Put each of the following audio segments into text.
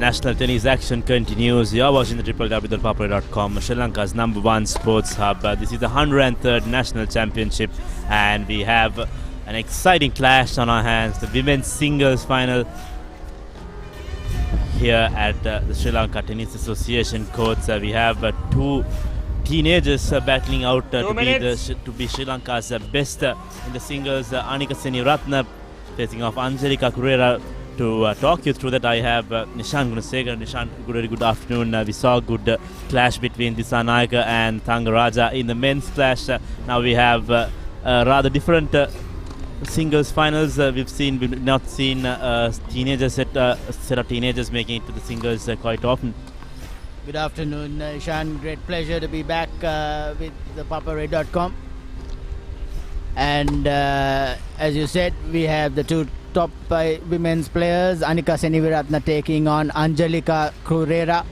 National tennis action continues. You are watching the ThePapare.com, Sri Lanka's #1 sports hub. This is the 103rd National Championship, and we have an exciting clash on our hands. The women's singles final here at the Sri Lanka Tennis Association courts. We have two teenagers battling out to be Sri Lanka's best in the singles. Anika Seniratna facing off Angelika Kurera. To talk you through that, I have Nishan Gunasekara. Nishan, good afternoon. We saw a good clash between Disanayaka and Thangaraja in the men's clash. Now we have rather different singles finals. We've not seen teenagers set of teenagers making it to the singles quite often. Good afternoon, Ishan. Great pleasure to be back with ThePapare.com. And as you said, we have the two top women's players, Anika Seniviratna taking on Angelika Kurera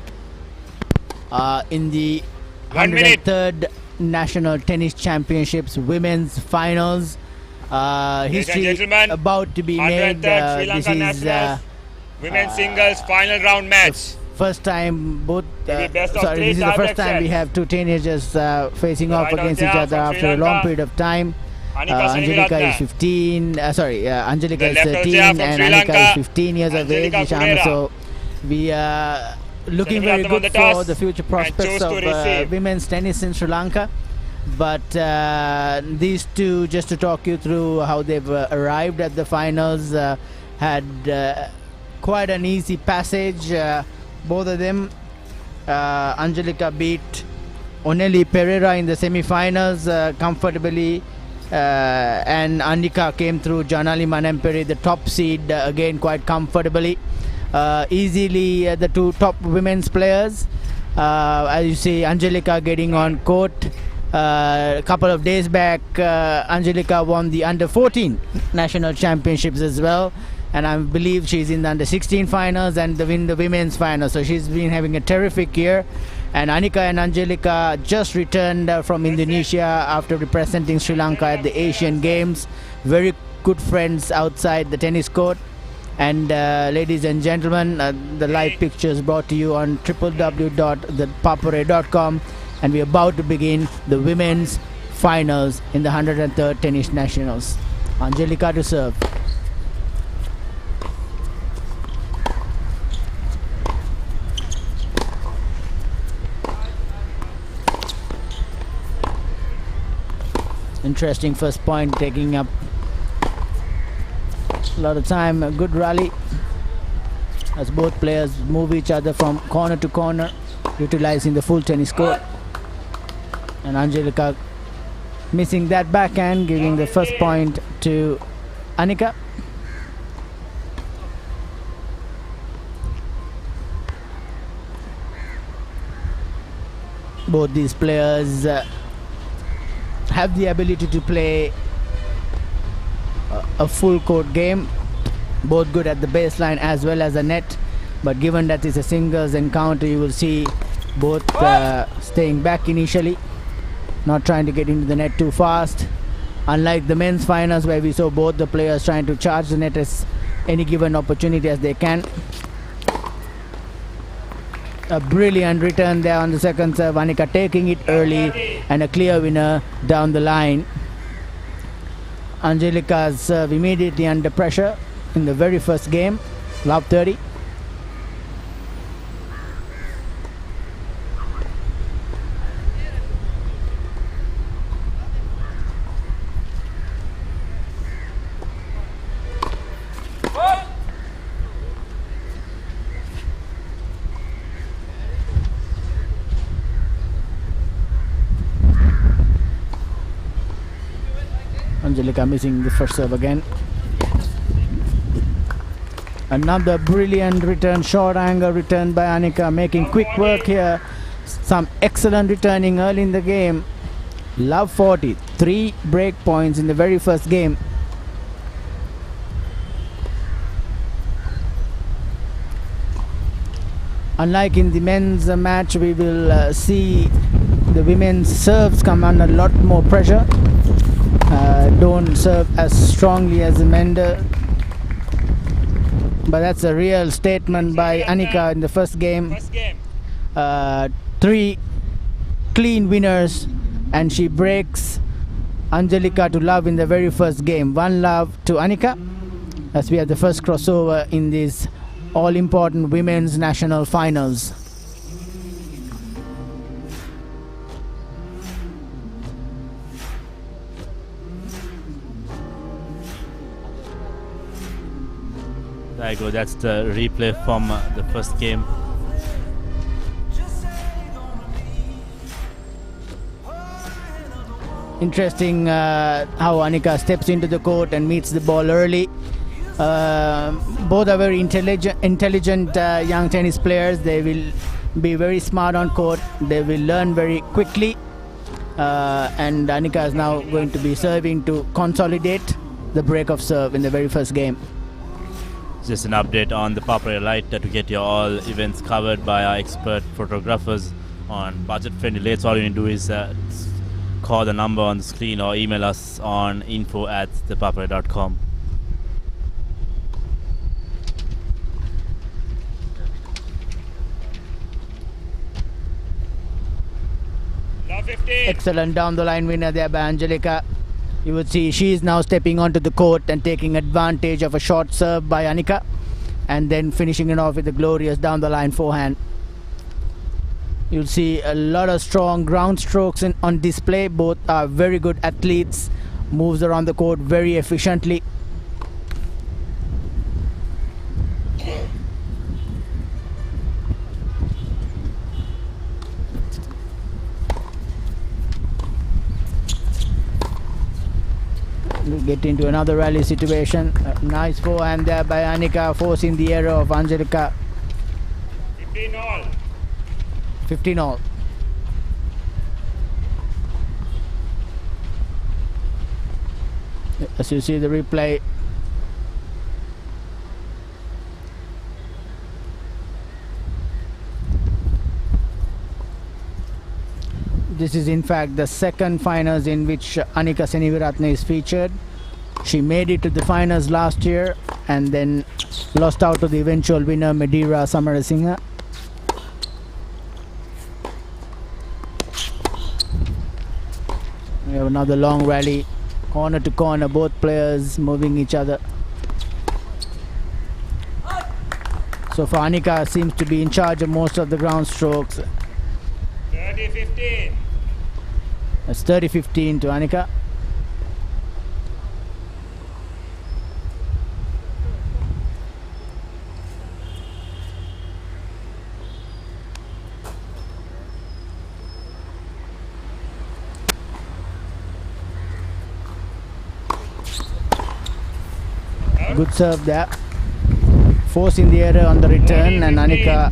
in the 103rd National Tennis Championships Women's Finals. History about to be made. This is women's singles final round match. First time this is the first time we have two teenagers facing off against each other after a long period of time. Angelika is 15, Angelika is 13 and Anika is 15 years of age. So we are looking very good for the future prospects of women's tennis in Sri Lanka. But these two, just to talk you through how they've arrived at the finals, had quite an easy passage. Both of them, Angelika beat Oneli Pereira in the semi-finals comfortably. And Anika came through Janali Manemperi, the top seed, again quite comfortably. Easily the two top women's players. As you see, Angelika getting on court. A couple of days back, Angelika won the under-14 national championships as well. And I believe she's in the under-16 finals and win the women's finals. So she's been having a terrific year. And Anika and Angelika just returned from Indonesia after representing Sri Lanka at the Asian Games. Very good friends outside the tennis court. And ladies and gentlemen, the live pictures brought to you on www.thepapare.com. And we're about to begin the women's finals in the 103rd Tennis Nationals. Angelika to serve. Interesting first point, taking up a lot of time. A good rally as both players move each other from corner to corner, utilizing the full tennis court. And Angelika missing that backhand, giving the first point to Anika. Both these players have the ability to play a full court game, both good at the baseline as well as the net. But given that it's a singles encounter, you will see both staying back initially, not trying to get into the net too fast, unlike the men's finals where we saw both the players trying to charge the net as any given opportunity as they can. A brilliant return there on the second serve. Anika taking it early and a clear winner down the line. Angelika's serve immediately under pressure in the very first game. Love 30. Angelika missing the first serve again. Another brilliant return, short angle return by Anika, making quick work here. Some excellent returning early in the game. Love 40, 3 break points in the very first game. Unlike in the men's match, we will see the women's serves come under a lot more pressure. Don't serve as strongly as the men do. But that's a real statement by Anika in the first game. 3 clean winners, and she breaks Angelika to love in the very first game. 1-love to Anika, as we have the first crossover in these all-important women's national finals. There you go, that's the replay from the first game. Interesting how Anika steps into the court and meets the ball early. Both are very intelligent young tennis players. They will be very smart on court. They will learn very quickly. And Anika is now going to be serving to consolidate the break of serve in the very first game. Just an update on the ThePapare Lite to get your all events covered by our expert photographers on budget-friendly rates. All you need to do is call the number on the screen or email us on info@thepapare.com. Excellent down the line winner there by Angelika. You would see she is now stepping onto the court and taking advantage of a short serve by Anika, and then finishing it off with a glorious down the line forehand. You'll see a lot of strong ground strokes on display. Both are very good athletes, moves around the court very efficiently. We get into another rally situation. A nice forehand there by Anika, forcing the error of Angelika. 15-all. 15-all. As you see the replay, this is in fact the second finals in which Anika Seniviratne is featured. She made it to the finals last year and then lost out to the eventual winner Medira Samarasinghe. We have another long rally, corner to corner, both players moving each other. So far Anika seems to be in charge of most of the ground strokes. 30-15. That's 30-15 to Anika. Good serve there, forcing the error on the return, and Anika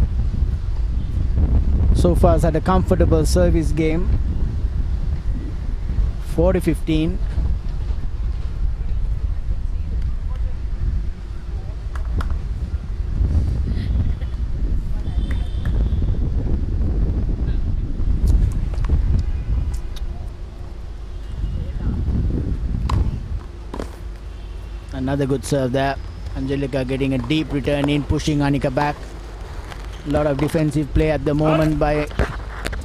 so far has had a comfortable service game. 40-15. Another good serve there. Angelika getting a deep return in, pushing Anika back. A lot of defensive play at the moment by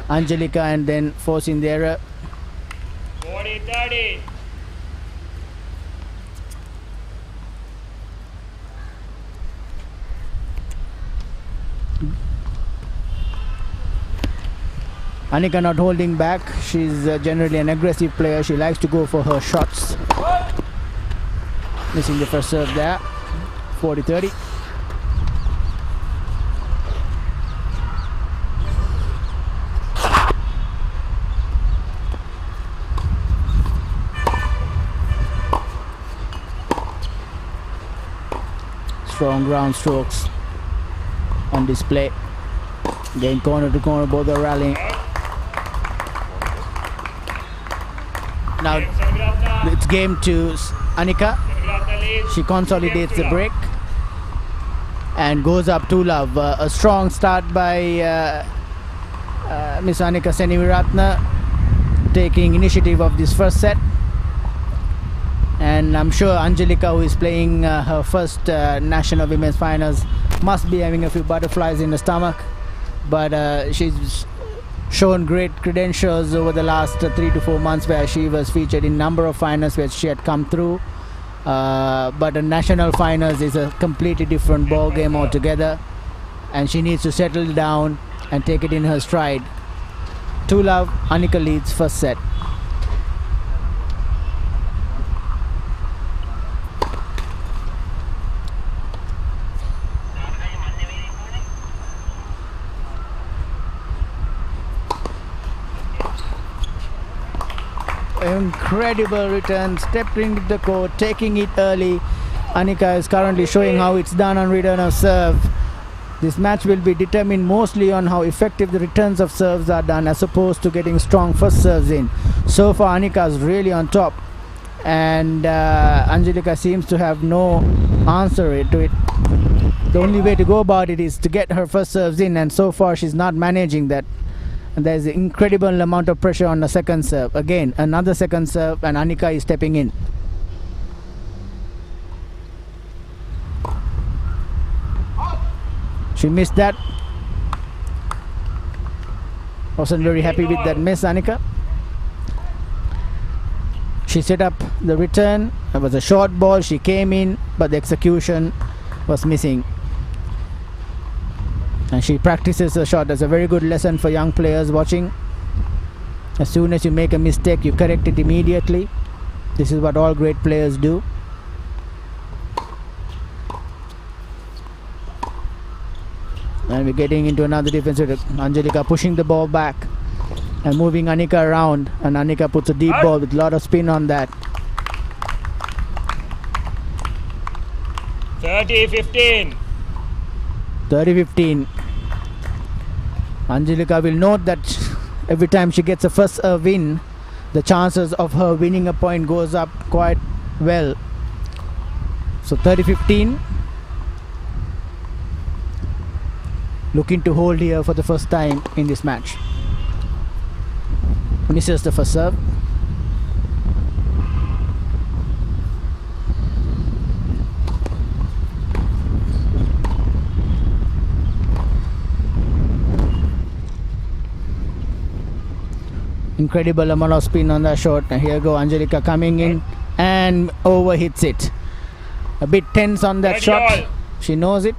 Angelika, and then forcing the error. 40-30. Anika not holding back. She's generally an aggressive player. She likes to go for her shots. Missing the first serve there. 40-30. Strong ground strokes on display. Again, corner to corner, both are rallying. Now it's game to Anika. She consolidates the break and goes up 2-love. A strong start by Miss Anika Seniviratne, taking initiative of this first set. And I'm sure Angelika, who is playing her first national women's finals, must be having a few butterflies in the stomach. But she's shown great credentials over the last 3 to 4 months, where she was featured in number of finals where she had come through. But the national finals is a completely different ball game altogether, and she needs to settle down and take it in her stride. 2-love, Annika leads first set. Incredible return, stepping into the court, taking it early. Annika is currently showing how it's done on return of serve. This match will be determined mostly on how effective the returns of serves are done, as opposed to getting strong first serves in. So far Annika is really on top, and Angelika seems to have no answer to it. The only way to go about it is to get her first serves in, and so far she's not managing that. And there's an incredible amount of pressure on the second serve. Again, another second serve, and Annika is stepping in. She missed that. Wasn't very happy with that miss, Annika. She set up the return. It was a short ball. She came in, but the execution was missing. And she practices the shot. That's a very good lesson for young players watching. As soon as you make a mistake, you correct it immediately. This is what all great players do. And we're getting into another defensive. Angelika pushing the ball back and moving Annika around, and Annika puts a deep ball with a lot of spin on that. 30-15. 30-15. Angelika will note that every time she gets a first win, the chances of her winning a point goes up quite well. So 30-15. Looking to hold here for the first time in this match. Misses the first serve. Incredible amount of spin on that shot. And here go Angelika coming in and overhits it. A bit tense on that shot. She knows it.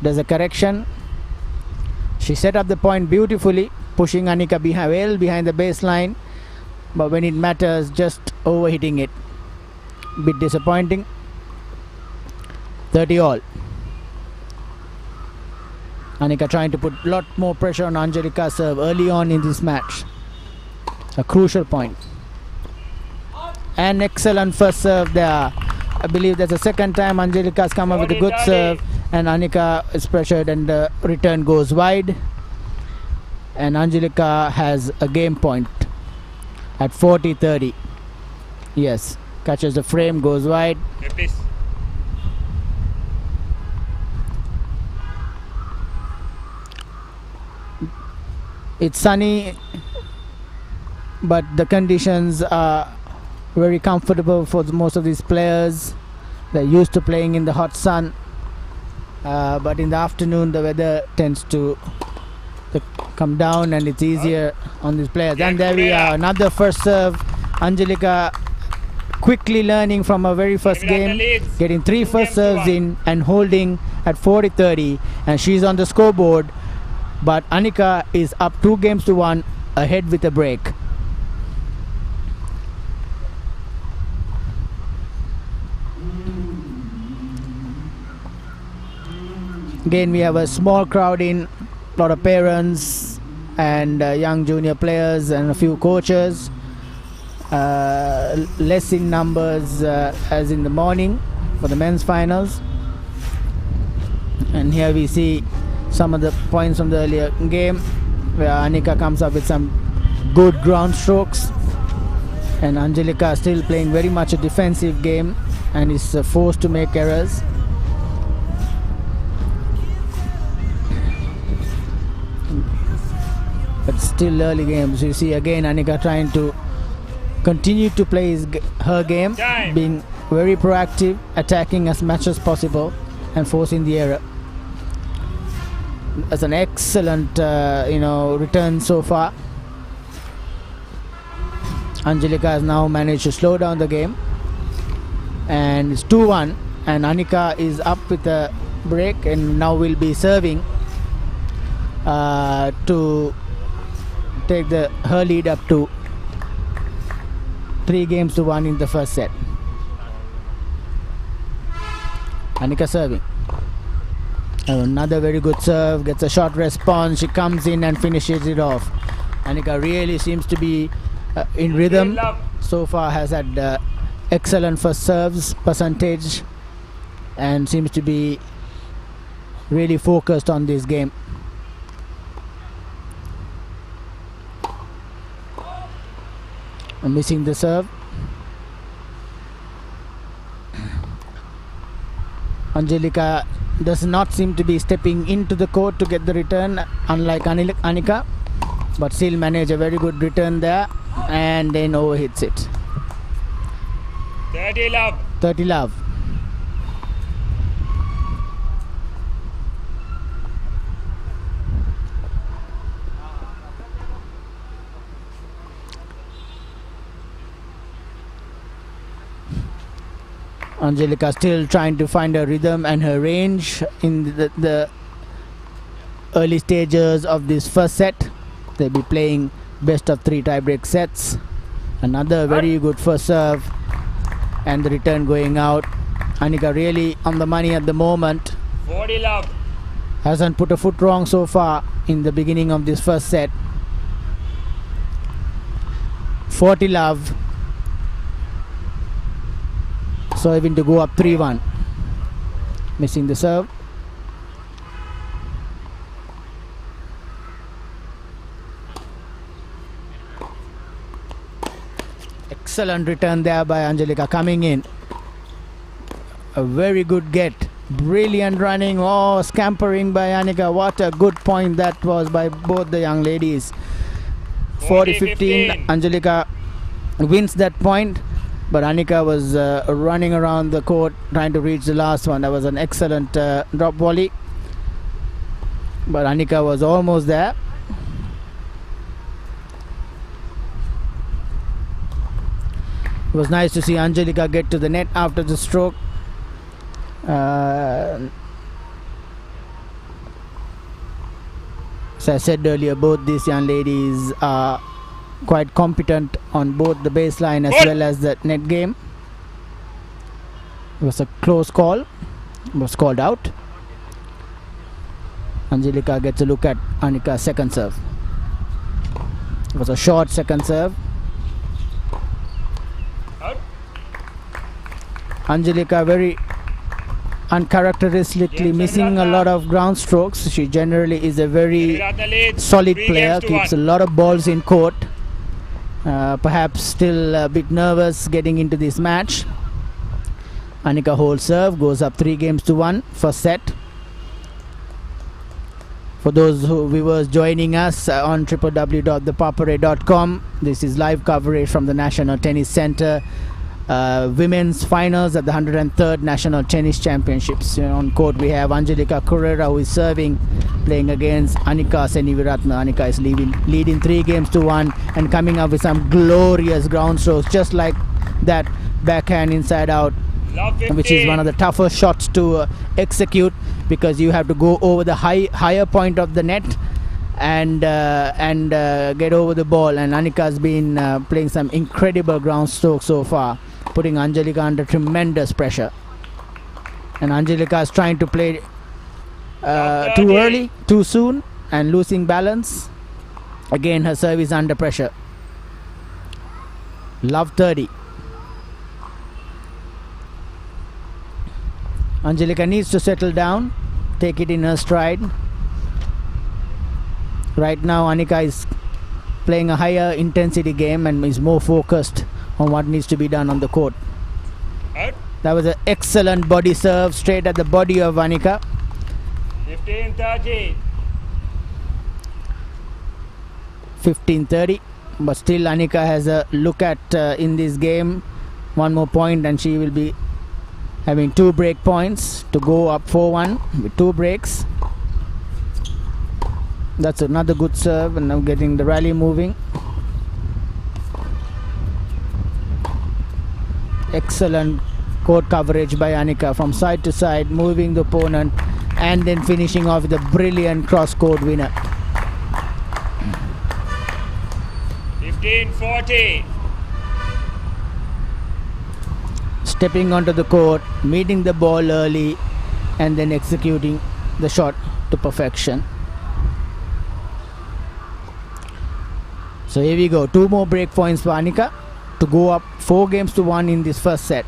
Does a correction. She set up the point beautifully, pushing Annika well behind the baseline, but when it matters, just overhitting it. Bit disappointing. 30-all. Annika trying to put a lot more pressure on Angelika's serve early on in this match. A crucial point. An excellent first serve there. I believe that's the second time Angelika's come up with a good serve, and Annika is pressured and the return goes wide, and Angelika has a game point at 40-30. Yes, catches the frame, goes wide. Okay, please. It's sunny, but the conditions are very comfortable for most of these players. They're used to playing in the hot sun, but in the afternoon the weather tends to come down and it's easier on these players. And there we are, another first serve. Angelika quickly learning from her very first game, getting 3 first serves in and holding at 40-30, and she's on the scoreboard, but Annika is up 2-1 ahead with a break. Again, we have a small crowd in, a lot of parents and young junior players and a few coaches. Less in numbers as in the morning for the men's finals. And here we see some of the points from the earlier game, where Annika comes up with some good ground strokes, and Angelika still playing very much a defensive game and is forced to make errors. But still early games. You see again Annika trying to continued to play her game, being very proactive, attacking as much as possible and forcing the error. That's an excellent return so far. Angelika has now managed to slow down the game, and it's 2-1, and Anika is up with a break and now will be serving to take her lead up to 3-1 in the first set. Anika serving. Another very good serve, gets a short response, she comes in and finishes it off. Anika really seems to be in rhythm so far, has had excellent first serves percentage and seems to be really focused on this game. Missing the serve. Angelika does not seem to be stepping into the court to get the return, unlike Anika, but still manage a very good return there and then overhits it. 30 love. 30 love. Angelika still trying to find her rhythm and her range in the early stages of this first set. They'll be playing best of 3 tiebreak sets. Another very good first serve and the return going out. Anika really on the money at the moment. 40 love. Hasn't put a foot wrong so far in the beginning of this first set. 40 love. Serving to go up 3-1. Missing the serve. Excellent return there by Angelika coming in. A very good get. Brilliant running. Oh, scampering by Anika. What a good point that was by both the young ladies. 40-15. Angelika wins that point. But Anika was running around the court trying to reach the last one. That was an excellent drop volley. But Anika was almost there. It was nice to see Angelika get to the net after the stroke. As I said earlier, both these young ladies are quite competent on both the baseline as well as the net game. It was a close call. It was called out. Angelika gets a look at Anika's second serve. It was a short second serve. Angelika very uncharacteristically missing a lot of ground strokes. She generally is a very solid player, keeps a lot of balls in court. Perhaps still a bit nervous getting into this match. Anika holds serve, goes up 3-1 first set. For those viewers joining us on www.ThePapare.com, this is live coverage from the National Tennis Center. Women's finals at the 103rd National Tennis Championships. On court we have Angelika Correa, who is serving, playing against Anika Seniviratne. Anika is leading 3-1 and coming up with some glorious ground strokes, just like that backhand inside out, which is one of the toughest shots to execute, because you have to go over the higher point of the net and get over the ball. And Anika's been playing some incredible ground strokes so far, putting Angelika under tremendous pressure. And Angelika is trying to play too early, too soon, and losing balance. Again, her serve is under pressure. Love 30. Angelika needs to settle down, take it in her stride. Right now Anika is playing a higher intensity game and is more focused on what needs to be done on the court. That was an excellent body serve straight at the body of Anika. 15-30. 15-30. but still Anika has a look at in this game. One more point and she will be having 2 break points to go up 4-1 with 2 breaks. That's another good serve, and now getting the rally moving. Excellent court coverage by Anika from side to side, moving the opponent and then finishing off with a brilliant cross-court winner. 15-40. Stepping onto the court, meeting the ball early and then executing the shot to perfection. So here we go, 2 more break points for Anika to go up 4-1 in this first set.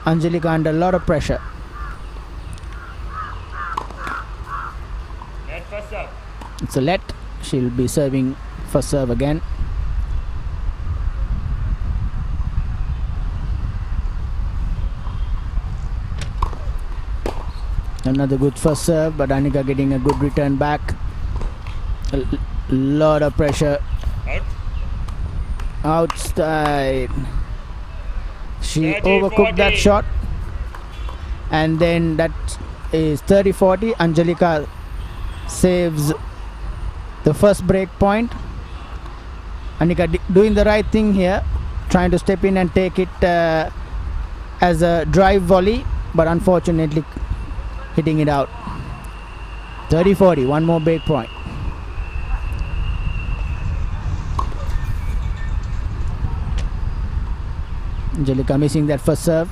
Angelika under a lot of pressure. Net first serve. It's a let. She'll be serving first serve again. Another good first serve, but Anika getting a good return back. A lot of pressure. Outside. She 30-40. overcooked that shot. And then that is 30-40. Angelika saves the first break point. Anika doing the right thing here, trying to step in and take it as a drive volley, but unfortunately hitting it out. 30-40, 1 more break point. Angelika missing that first serve.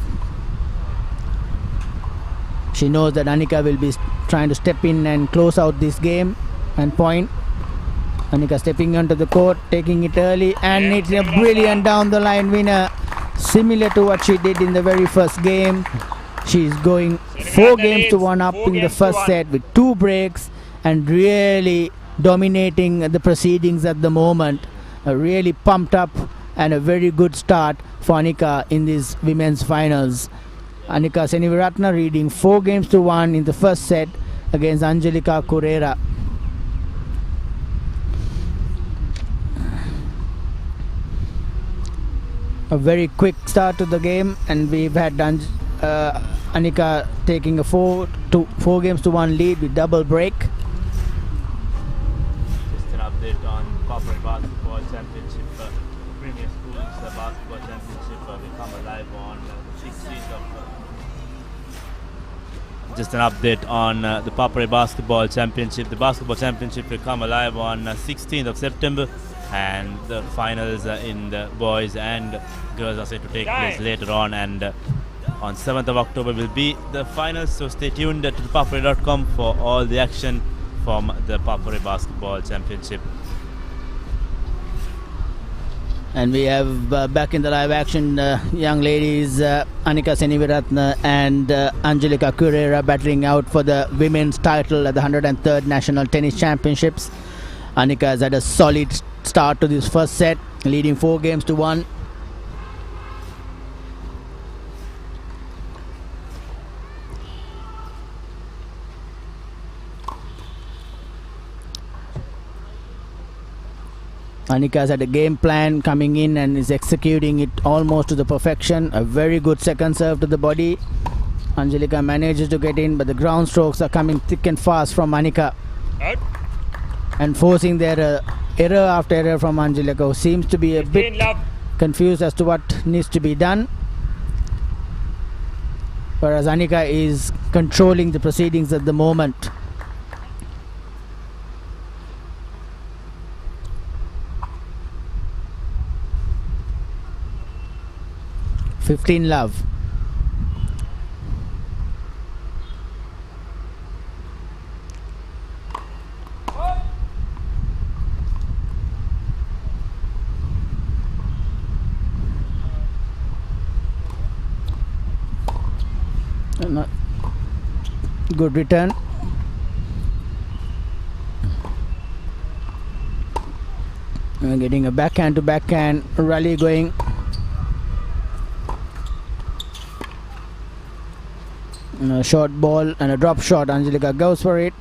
She knows that Anika will be trying to step in and close out this game and point. Anika stepping onto the court, taking it early, and it's a brilliant down the line winner, similar to what she did in the very first game. She's going 4-1 up in the first set with 2 breaks and really dominating the proceedings at the moment. Really pumped up and a very good start for Anika in these women's finals. Anika Seniviratne leading 4-1 in the first set against Angelika Correa. A very quick start to the game, and we've had Anika taking a 4-1 lead with double break. Just an update on Corporate Basketball Championship. Premier Schools Basketball Championship will come alive on the 16th of... Just an update on the ThePapare Basketball Championship. The Basketball Championship will come alive on 16th of September. And the finals in the boys and girls are set to take place later on, and on 7th of October will be the finals. So stay tuned to ThePapare.com for all the action from the ThePapare Basketball Championship. And we have back in the live action young ladies Anika Seniviratne and Angelika Correa battling out for the women's title at the 103rd National Tennis Championships. Anika has had a solid start to this first set, leading 4-1. Anika has had a game plan coming in and is executing it almost to the perfection. A very good second serve to the body. Angelika manages to get in, but the ground strokes are coming thick and fast from Anika. Out. And forcing their error after error from Angelika, who seems to be a bit confused as to what needs to be done. Whereas Anika is controlling the proceedings at the moment. Love. Good return. Getting a backhand to backhand rally going. A short ball and a drop shot. Angelika goes for it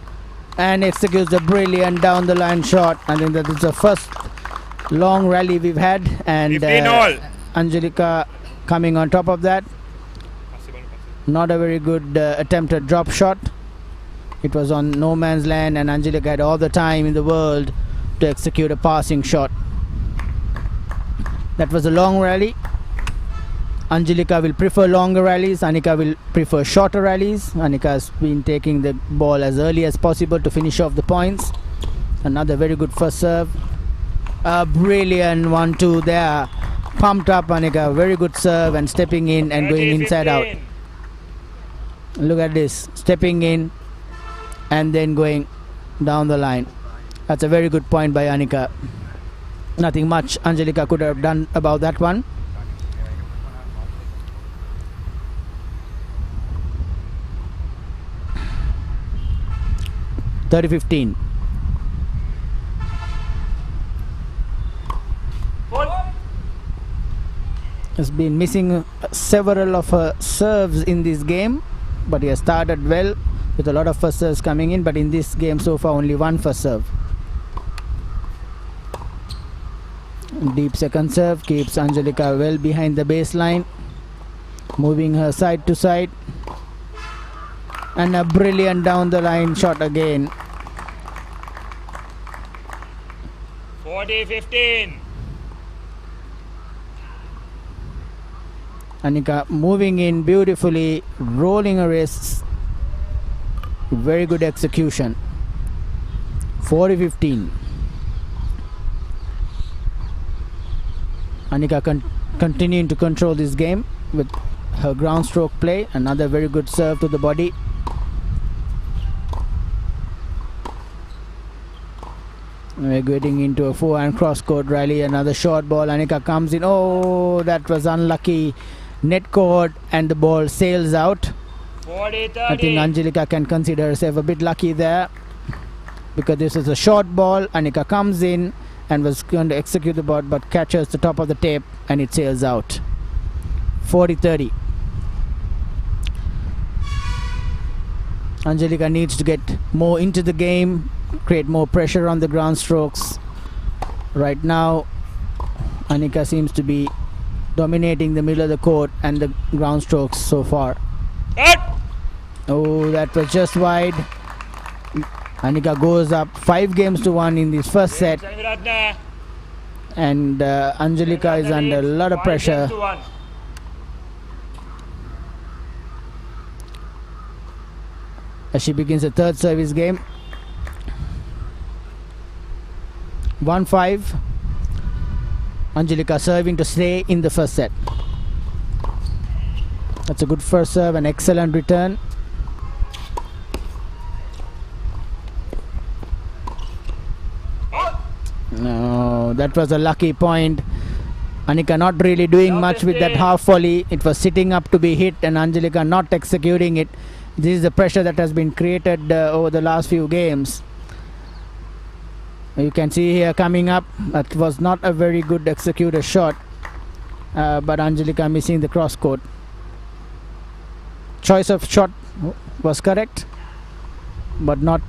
and executes a brilliant down the line shot. I think that is the first long rally we've had, and 15 all. Angelika coming on top of that. Not a very good attempted drop shot. It was on no man's land, and Angelika had all the time in the world to execute a passing shot. That was a long rally. Angelika will prefer longer rallies. Anika will prefer shorter rallies. Anika has been taking the ball as early as possible to finish off the points. Another very good first serve. A brilliant 1-2 there. Pumped up Anika. Very good serve and stepping in and going inside out. Look at this. Stepping in and then going down the line. That's a very good point by Anika. Nothing much Angelika could have done about that one. (30-15). Has been missing several of her serves in this game, but he has started well with a lot of first serves coming in, but in this game so far only one first serve. Deep second serve keeps Angelika well behind the baseline, moving her side to side, and a brilliant down the line shot again. 40-15. Anika moving in beautifully, rolling her wrists. Very good execution. 40-15. Anika continuing to control this game with her ground stroke play. Another very good serve to the body. We're getting into a forehand cross-court rally. Another short ball. Anika comes in. Oh, that was unlucky. Net court, and the ball sails out. 40-30. I think Angelika can consider herself a bit lucky there, because this is a short ball. Anika comes in and was going to execute the ball, but catches the top of the tape and it sails out. 40-30. Angelika needs to get more into the game, create more pressure on the ground strokes. Right now Anika seems to be dominating the middle of the court and the ground strokes so far. Oh, that was just wide. Anika goes up 5-1 in this first set, and Angelika is under a lot of pressure. As she begins the third service game. 1-5. Angelika serving to stay in the first set. That's a good first serve, an excellent return. No, that was a lucky point. Anika not really doing much with that half volley. It was sitting up to be hit, and Angelika not executing it. This is the pressure that has been created over the last few games. You can see here coming up, that was not a very good executed shot, but Angelika missing the cross court. Choice of shot was correct, but not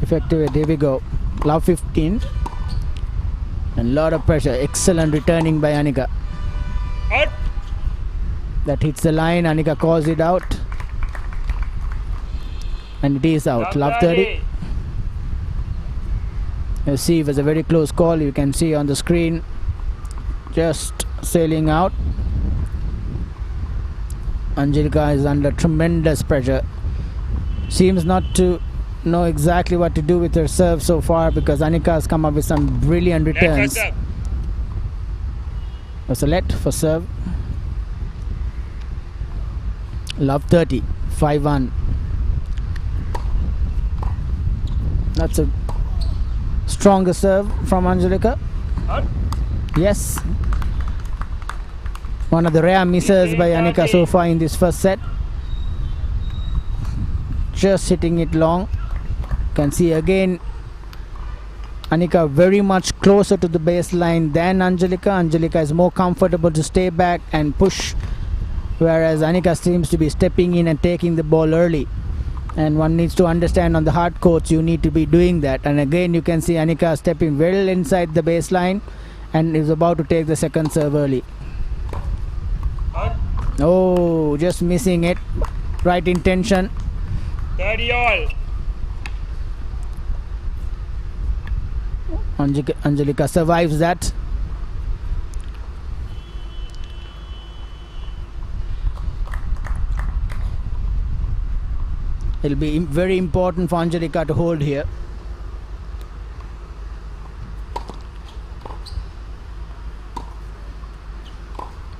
effective. Here we go. Love 15, and lot of pressure. Excellent returning by Anika. That hits the line. Anika calls it out, and it is out. Love 30. You see, it was a very close call. You can see on the screen, just sailing out. Angelika is under tremendous pressure. Seems not to know exactly what to do with her serve so far, because Anika has come up with some brilliant returns. That's a let for serve. Love 30. 5-1. That's a stronger serve from Angelika. Yes. One of the rare misses by Anika so far in this first set. Just hitting it long. Can see again Anika very much closer to the baseline than Angelika. Angelika is more comfortable to stay back and push, whereas Anika seems to be stepping in and taking the ball early. And one needs to understand on the hard courts you need to be doing that. And again you can see Annika stepping well inside the baseline and is about to take the second serve early. Oh, just missing it. Right intention. 30 all. Angelika survives that. It'll be very important for Angelika to hold here.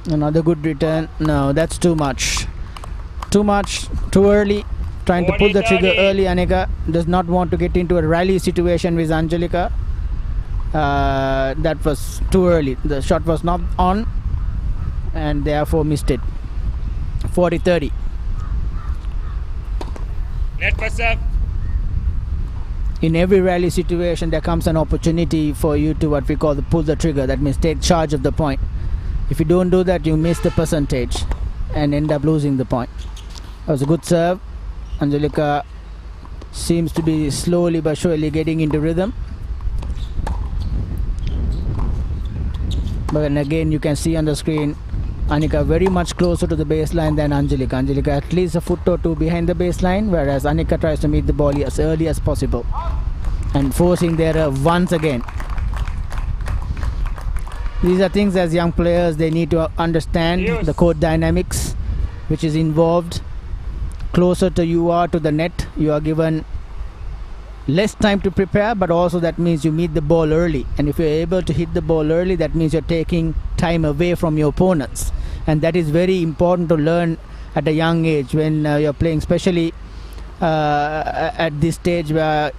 Another good return. No, that's too much. Too much, too early. Trying to pull the trigger early. Annika does not want to get into a rally situation with Angelika. That was too early. The shot was not on and therefore missed it. 40-30. Net for serve. In every rally situation there comes an opportunity for you to what we call the pull the trigger. That means take charge of the point. If you don't do that, you miss the percentage and end up losing the point. That was a good serve. Angelika seems to be slowly but surely getting into rhythm. But again you can see on the screen Annika very much closer to the baseline than Angelika. Angelika at least a foot or two behind the baseline, whereas Annika tries to meet the ball as early as possible and forcing their error once again. These are things as young players they need to understand the court dynamics which is involved. Closer to you are to the net, you are given less time to prepare, but also that means you meet the ball early, and if you're able to hit the ball early, that means you're taking time away from your opponents, and that is very important to learn at a young age when you're playing, especially at this stage where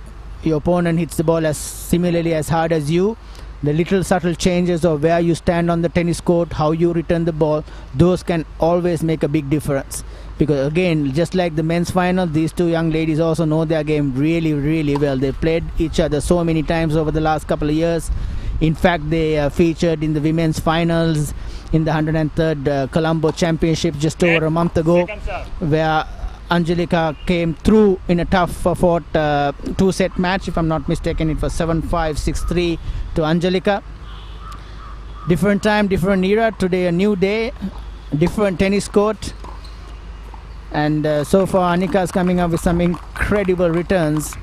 your opponent hits the ball as similarly as hard as you. The little subtle changes of where you stand on the tennis court, how you return the ball, those can always make a big difference. Because again, just like the men's final, these two young ladies also know their game really, really well. They've played each other so many times over the last couple of years. In fact, they featured in the women's finals in the 103rd Colombo Championship just over a month ago, where Angelika came through in a tough fought two-set match. If I'm not mistaken, it was 7-5, 6-3 to Angelika. Different time, different era. Today a new day, different tennis court. And so far Annika is coming up with some incredible returns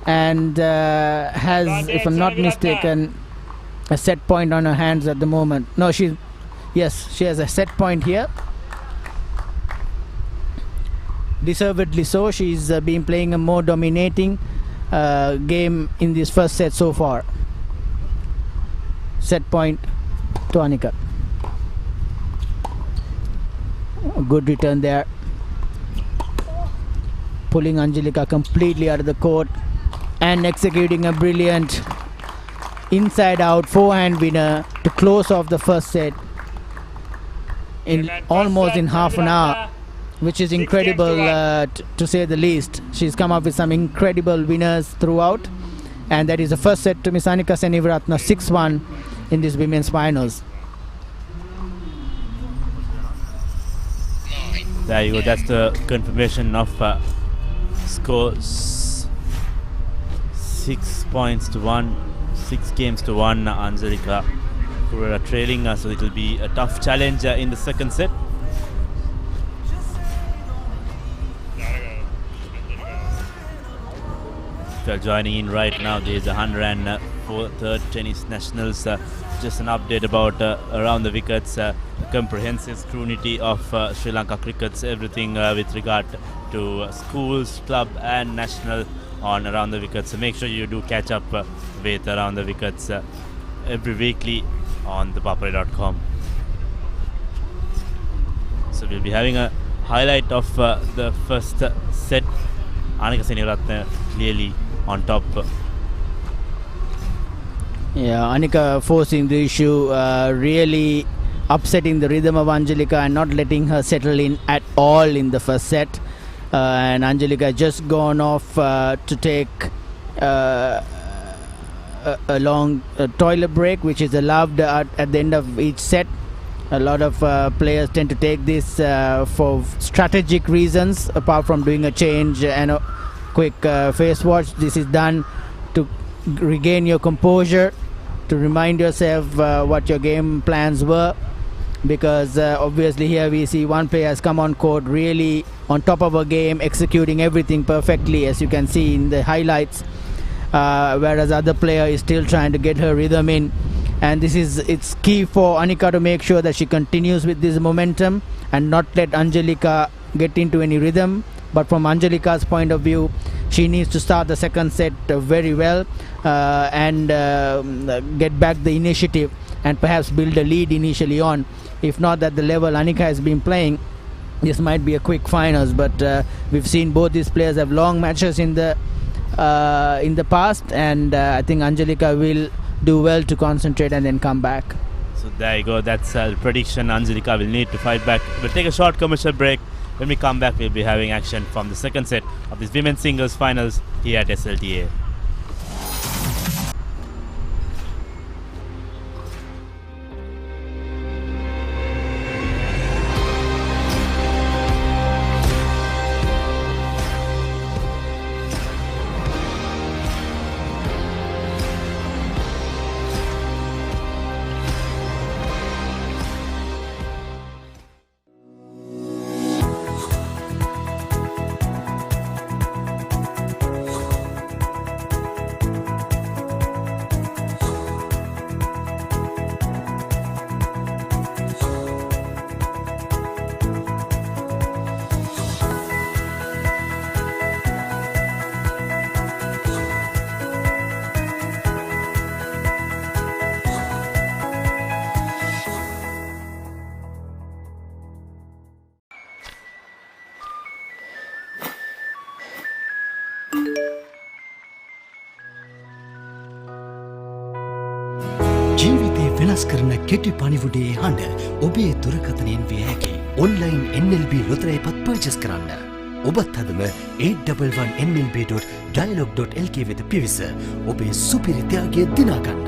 and has, if I'm not mistaken, a set point on her hands at the moment. No, she has a set point here. Deservedly so. She's been playing a more dominating game in this first set so far. Set point to Annika. A good return there. Pulling Angelika completely out of the court and executing a brilliant inside out forehand winner to close off the first set in almost in half an hour, which is incredible to say the least. She's come up with some incredible winners throughout, and that is the first set to Miss Annika Senivaratna, 6-1 in this women's finals. There you go, that's the confirmation of score 6 points to 1, 6 games to 1. Angelika Kurera trailing, so it will be a tough challenge in the second set. If you're joining in right now, there is 104rd Tennis Nationals. Just an update about around the wickets, comprehensive scrutiny of Sri Lanka cricket's everything with regard to schools, club and national on around the wickets. So make sure you do catch up with around the wickets every weekly on ThePapare.com. So we'll be having a highlight of the first set. Annika Senivaratna clearly on top. Yeah, Annika forcing the issue, really upsetting the rhythm of Angelika and not letting her settle in at all in the first set. And Angelika just gone off to take a long toilet break, which is allowed at the end of each set. A lot of players tend to take this for strategic reasons, apart from doing a change and a quick face watch. This is done to regain your composure, to remind yourself what your game plans were, because obviously here we see one player has come on court really on top of her game, executing everything perfectly, as you can see in the highlights, whereas other player is still trying to get her rhythm in. And it's key for Anika to make sure that she continues with this momentum and not let Angelika get into any rhythm. But from Angelika's point of view, she needs to start the second set very well and get back the initiative and perhaps build a lead initially on. If not at the level Anika has been playing, this might be a quick finals. But we've seen both these players have long matches in the past, and I think Angelika will do well to concentrate and then come back. So there you go, that's the prediction. Angelika will need to fight back. We'll take a short commercial break. When we come back, we'll be having action from the second set of this women's singles finals here at SLTA. ජීවිතේ වෙනස් කරන කෙටි පණිවුඩේ හඬ ඔබේ දුරකථනයෙන් විය හැකි. Online NLB ලොතරැයිපත් perches කරන්න. ඔබත් හදම 811nlb.dialog.lk වෙත පිවිස ඔබේ සුපිරි ත්‍යාගය දිනාගන්න.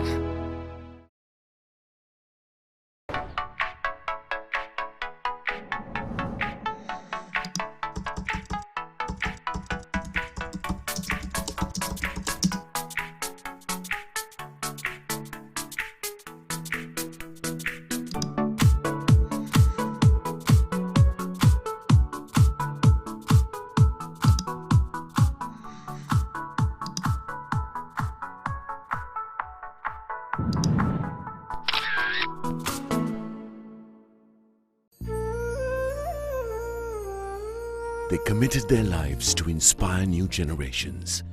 They committed their lives to inspire new generations.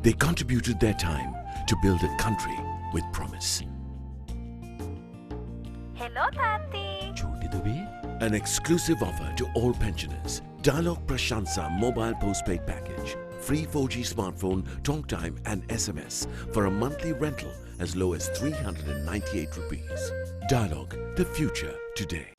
They contributed their time to build a country with promise. Hello, Tati. An exclusive offer to all pensioners. Dialog Prashansa mobile postpaid package. Free 4G smartphone, talk time and SMS for a monthly rental as low as 398 rupees. Dialog, the future today.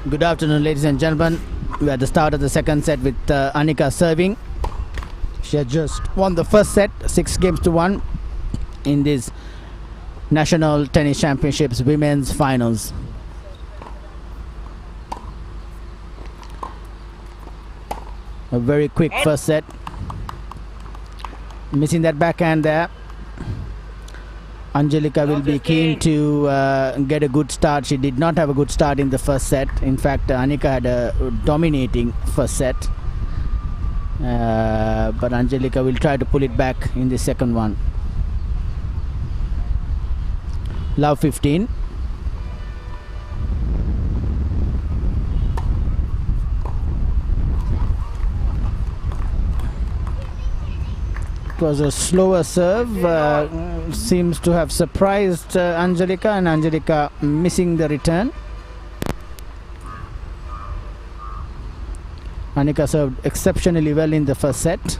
Good afternoon, ladies and gentlemen. We're at the start of the second set with Anika serving. She has just won the first set, 6-1 in this National Tennis Championships Women's Finals. A very quick first set. Missing that backhand there. Angelika will be keen to get a good start. She did not have a good start in the first set. In fact, Anika had a dominating first set. But Angelika will try to pull it back in the second one. Love 15. It was a slower serve, seems to have surprised Angelika, and Angelika missing the return. Anika served exceptionally well in the first set.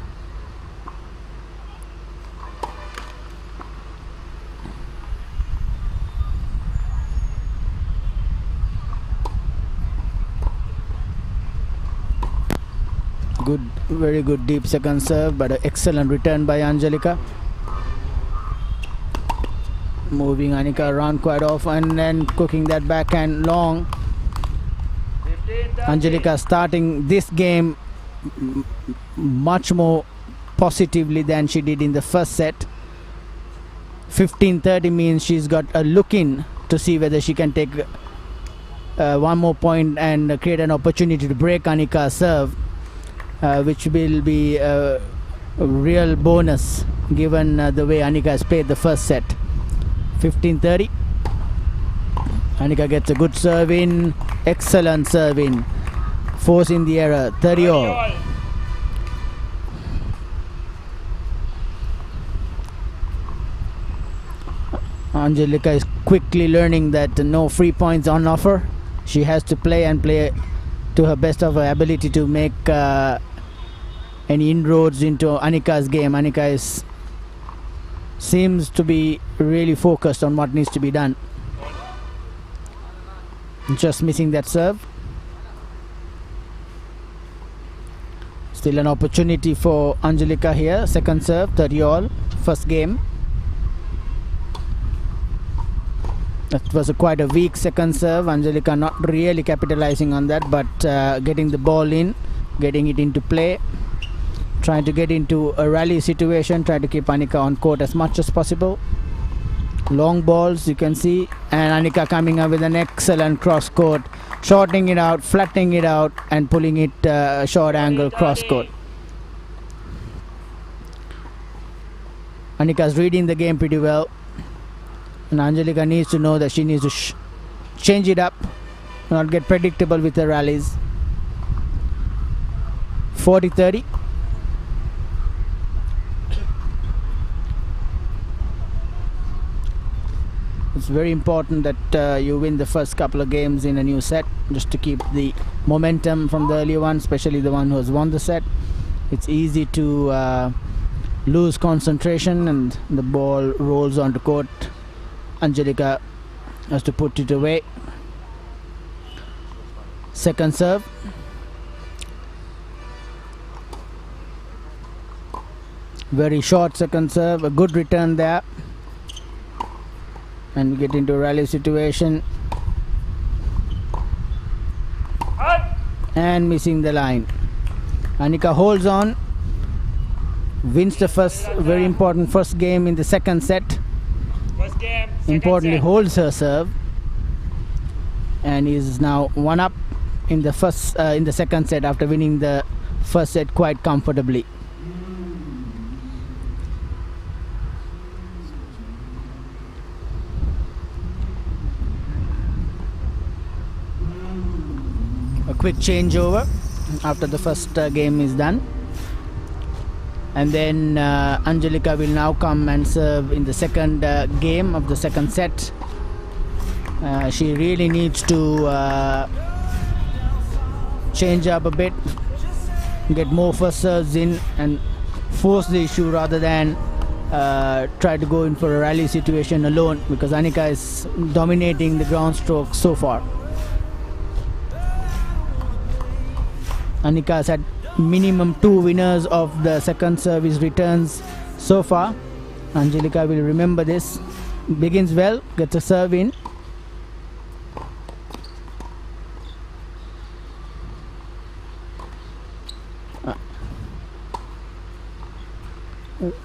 Good, very good deep second serve, but an excellent return by Angelika. Moving Anika around quite often and then cooking that backhand long. Angelika starting this game much more positively than she did in the first set. 15-30 means she's got a look in to see whether she can take one more point and create an opportunity to break Anika's serve, which will be a real bonus given the way Anika has played the first set. 15-30. Anika gets a good serve in, excellent serve in, forcing the error. 30-all. Angelika is quickly learning that no free points on offer. She has to play and play to her best of her ability to make any inroads into Anika's game. Anika seems to be really focused on what needs to be done. Just missing that serve. Still an opportunity for Angelika here. Second serve, 30-all, first game. That was quite a weak second serve. Angelika not really capitalizing on that, but getting the ball in, getting it into play, trying to get into a rally situation, try to keep Anika on court as much as possible. Long balls you can see, and Anika coming up with an excellent cross court, shortening it out, flattening it out and pulling it short angle cross court. Anika's reading the game pretty well, and Angelika needs to know that she needs to change it up, not get predictable with the rallies. 40-30. It's very important that you win the first couple of games in a new set, just to keep the momentum from the earlier one, especially the one who has won the set. It's easy to lose concentration and the ball rolls onto court. Angelika has to put it away. Second serve. Very short second serve, a good return there. And we get into a rally situation. And missing the line. Anika holds on, wins the first, very important first game in the second set. Importantly, holds her serve and is now 1-up in the second set after winning the first set quite comfortably. A quick changeover after the first game is done. And then Angelika will now come and serve in the second game of the second set. She really needs to change up a bit, get more first serves in and force the issue rather than try to go in for a rally situation alone, because Anika is dominating the ground strokes so far. Anika has had minimum 2 winners of the second service returns so far. Angelika will remember this. Begins well, gets a serve in.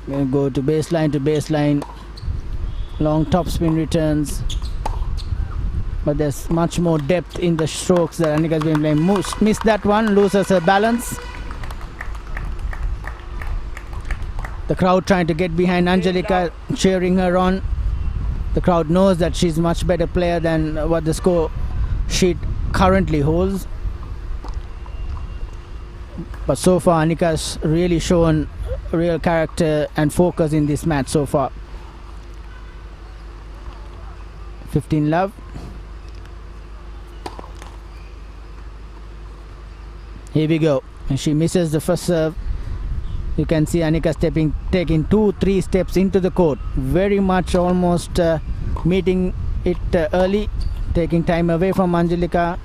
We'll go to baseline, long topspin returns. But there's much more depth in the strokes that Anika's been playing. Missed that one, loses her balance. The crowd trying to get behind Angelika, cheering her on. The crowd knows that she's much better player than what the score sheet currently holds. But so far Anika's really shown real character and focus in this match so far. 15 love. Here we go. And she misses the first serve. You can see Anika taking 2-3 steps into the court. Very much almost meeting it early, taking time away from Angelika.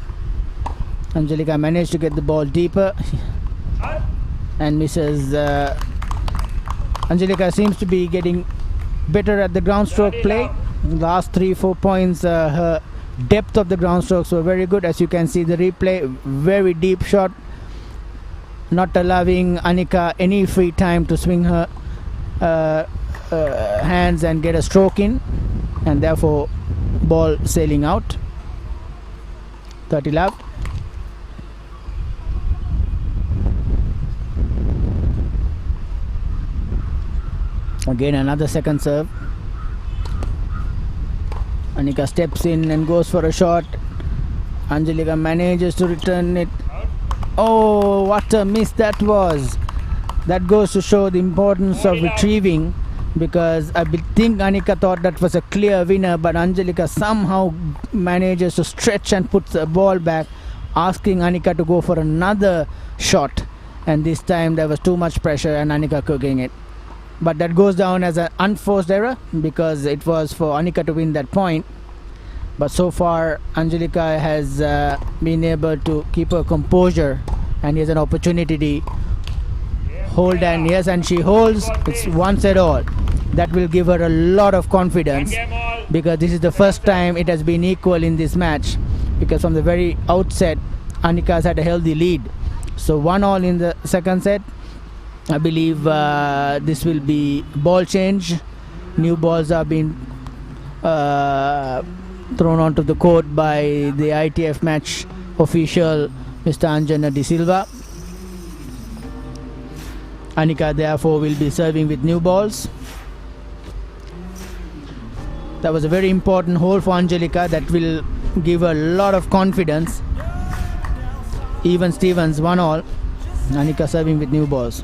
Angelika managed to get the ball deeper. and misses. Angelica seems to be getting better at the ground stroke play. Last 3-4 points, her depth of the ground strokes were very good. As you can see the replay, very deep shot, not allowing Annika any free time to swing her hands and get a stroke in, and therefore ball sailing out. 30 love. Again another second serve. Annika steps in and goes for a shot. Angelica manages to return it. Oh, what a miss that was. That goes to show the importance of retrieving, because I think Annika thought that was a clear winner, but Angelica somehow manages to stretch and puts the ball back, asking Annika to go for another shot, and this time there was too much pressure and Annika cooking it. But that goes down as an unforced error because it was for Annika to win that point. But so far Angelica has been able to keep her composure, and here's an opportunity. Hold, and yes, and she holds. It's one set all. That will give her a lot of confidence, because this is the first time it has been equal in this match, because from the very outset Annika has had a healthy lead. So 1-1 in the second set. I believe this will be ball change. New balls are being thrown onto the court by the ITF match official, Mr. Anjana De Silva. Annika therefore will be serving with new balls. That was a very important hole for Angelica. That will give her a lot of confidence. Even Stevens 1-1. Annika serving with new balls.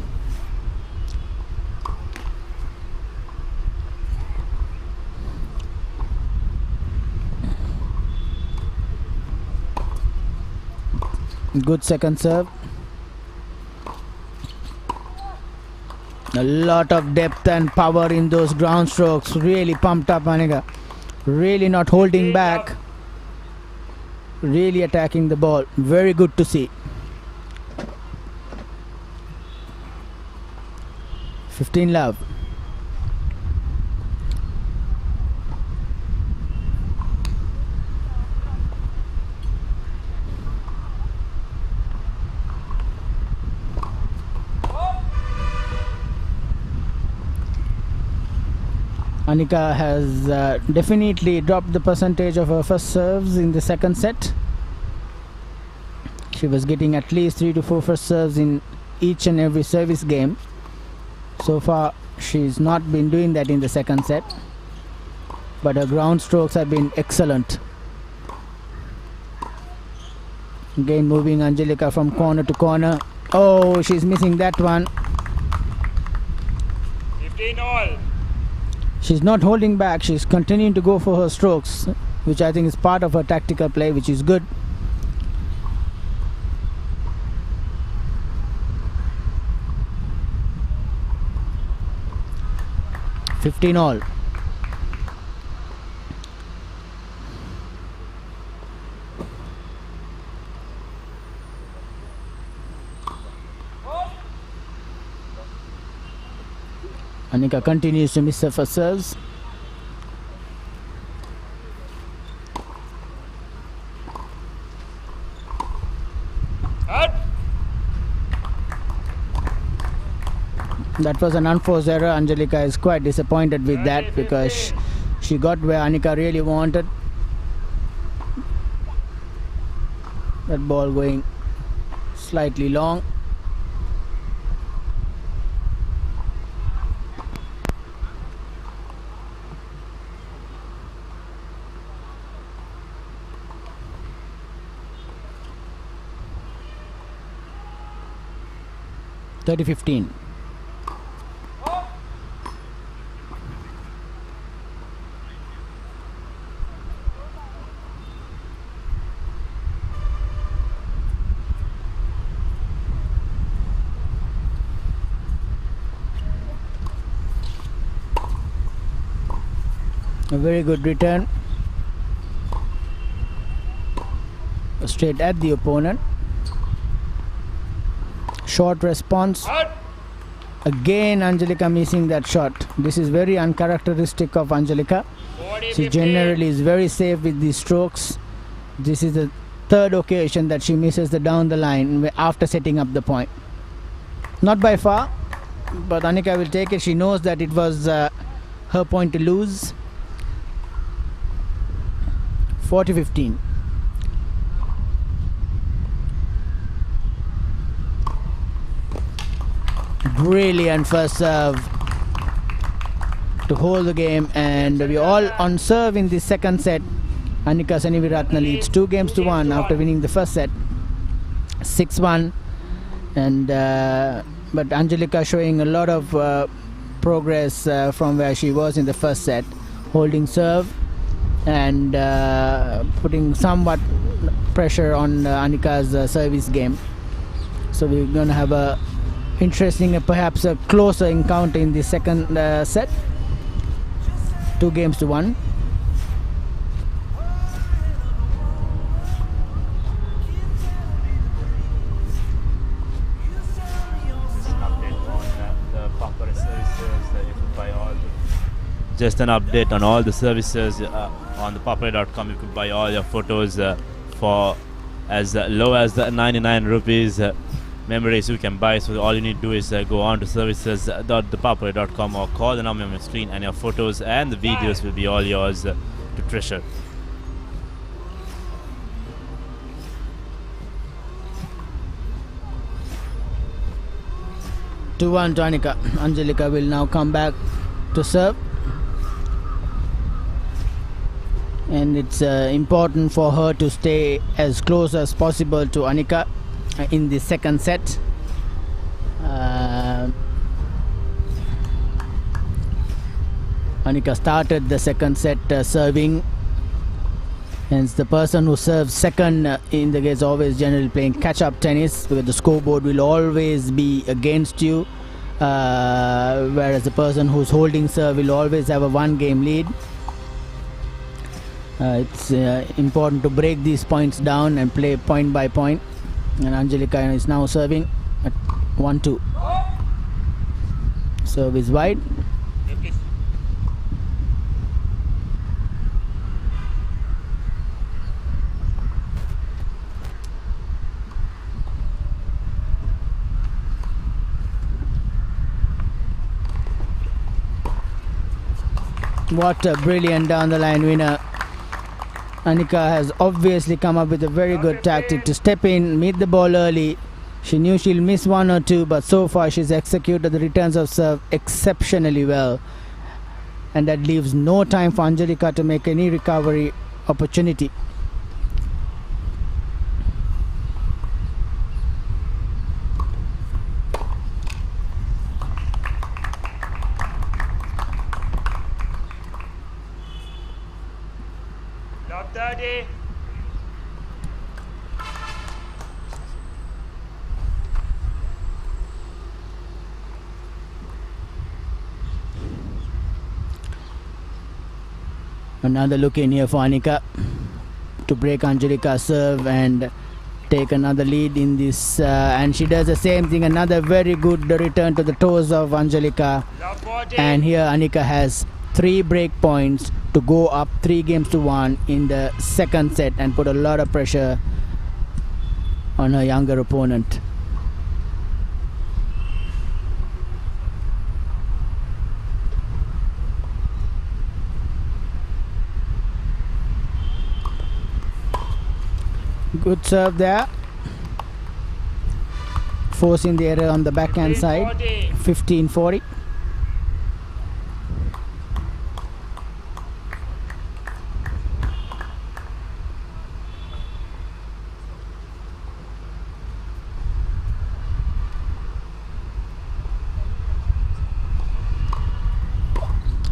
Good second serve. A lot of depth and power in those ground strokes. Really pumped up Annika. Really not holding back. Really attacking the ball. Very good to see. 15 love. Annika has definitely dropped the percentage of her first serves in the second set. She was getting at least 3 to 4 first serves in each and every service game. So far she's not been doing that in the second set, but her ground strokes have been excellent. Again moving Angelica from corner to corner. Oh, she's missing that one. 15-all. She's not holding back. She's continuing to go for her strokes, which I think is part of her tactical play, which is good. $15-all. Annika continues to miss her first serves. That was an unforced error. Angelica is quite disappointed with that, because she got where Annika really wanted. That ball going slightly long. $30-15. A very good return, straight at the opponent. Short response. Again, Angelika missing that shot. This is very uncharacteristic of Angelika. She generally is very safe with these strokes. This is the third occasion that she misses the down the line after setting up the point. Not by far, but Annika will take it. She knows that it was her point to lose. 40-15. Brilliant first serve to hold the game, and we all on serve in the second set. Annika Seniviratne leads 2-1 after winning the first set 6-1, and but Angelika showing a lot of progress from where she was in the first set, holding serve and putting somewhat pressure on Annika's service game. So we're going to have a interesting, perhaps a closer encounter in the second set. 2-1. Just an update on all the services on ThePapare.com. You can buy all your photos for as low as the 99 rupees. Memories you can buy. So all you need to do is go on to services.thepapare.com or call the number on your screen, and your photos and the videos will be all yours to treasure. To Angelika. Angelika will now come back to serve, and it's important for her to stay as close as possible to Annika in the second set. Annika started the second set serving, hence the person who serves second in the game is always generally playing catch-up tennis, because the scoreboard will always be against you, whereas the person who's holding serve will always have a 1-game lead. It's important to break these points down and play point by point. And Angelika is now serving at 1-2. Serve is wide. What a brilliant down the line winner. Annika has obviously come up with a very good tactic to step in, meet the ball early. She knew she'll miss one or two, but so far she's executed the returns of serve exceptionally well. And that leaves no time for Angelika to make any recovery opportunity. Another look in here for Annika to break Angelika's serve and take another lead in this, and she does the same thing. Another very good return to the toes of Angelika, and here Annika has 3 break points to go up 3-1 in the second set and put a lot of pressure on her younger opponent. Good serve there, forcing the error on the backhand side. 15-40.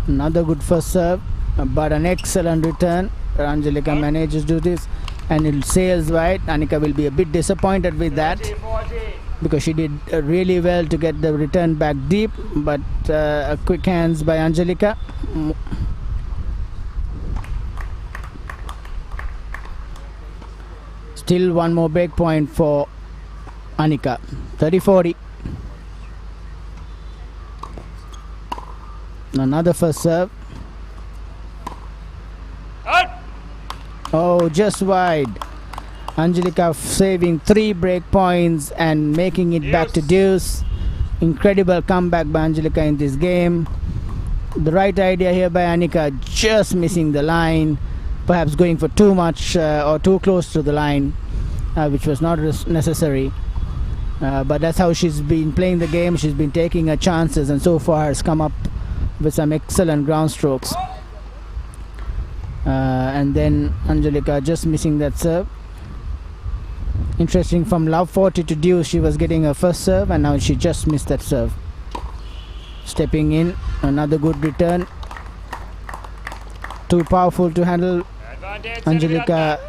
Another good first serve, but an excellent return. Angelika manages to do this, and it sails wide. Annika will be a bit disappointed with that, because she did really well to get the return back deep, but quick hands by Angelika. Still one more break point for Anika. 30-40. Another first serve. Out. Oh, just wide. Angelika saving 3 break points and making it back to deuce. Incredible comeback by Angelika in this game. The right idea here by Anika, just missing the line, perhaps going for too much or too close to the line, which was not necessary. But that's how she's been playing the game. She's been taking her chances and so far has come up with some excellent ground strokes. And then Angelika just missing that serve. Interesting, from love 40 to deuce she was getting her first serve and now she just missed that serve. Stepping in, another good return. Too powerful to handle. Advantage. Angelika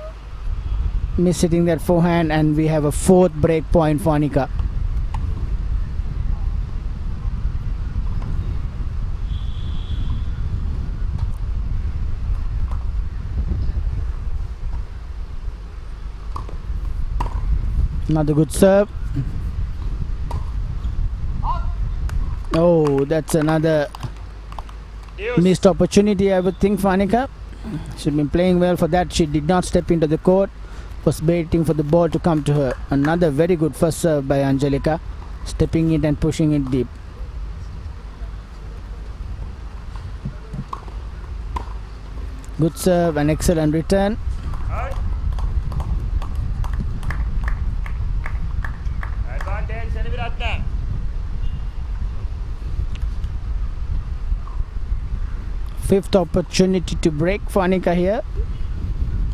miss-hitting that forehand and we have a 4th break point for Anika. Another good serve. Oh, that's another missed opportunity, I would think, for Anika. She's been playing well for that. She did not step into the court, was waiting for the ball to come to her. Another very good first serve by Angelika, stepping it and pushing it deep. Good serve and excellent return. Advantage. Seneviratne. Fifth opportunity to break for Anika here.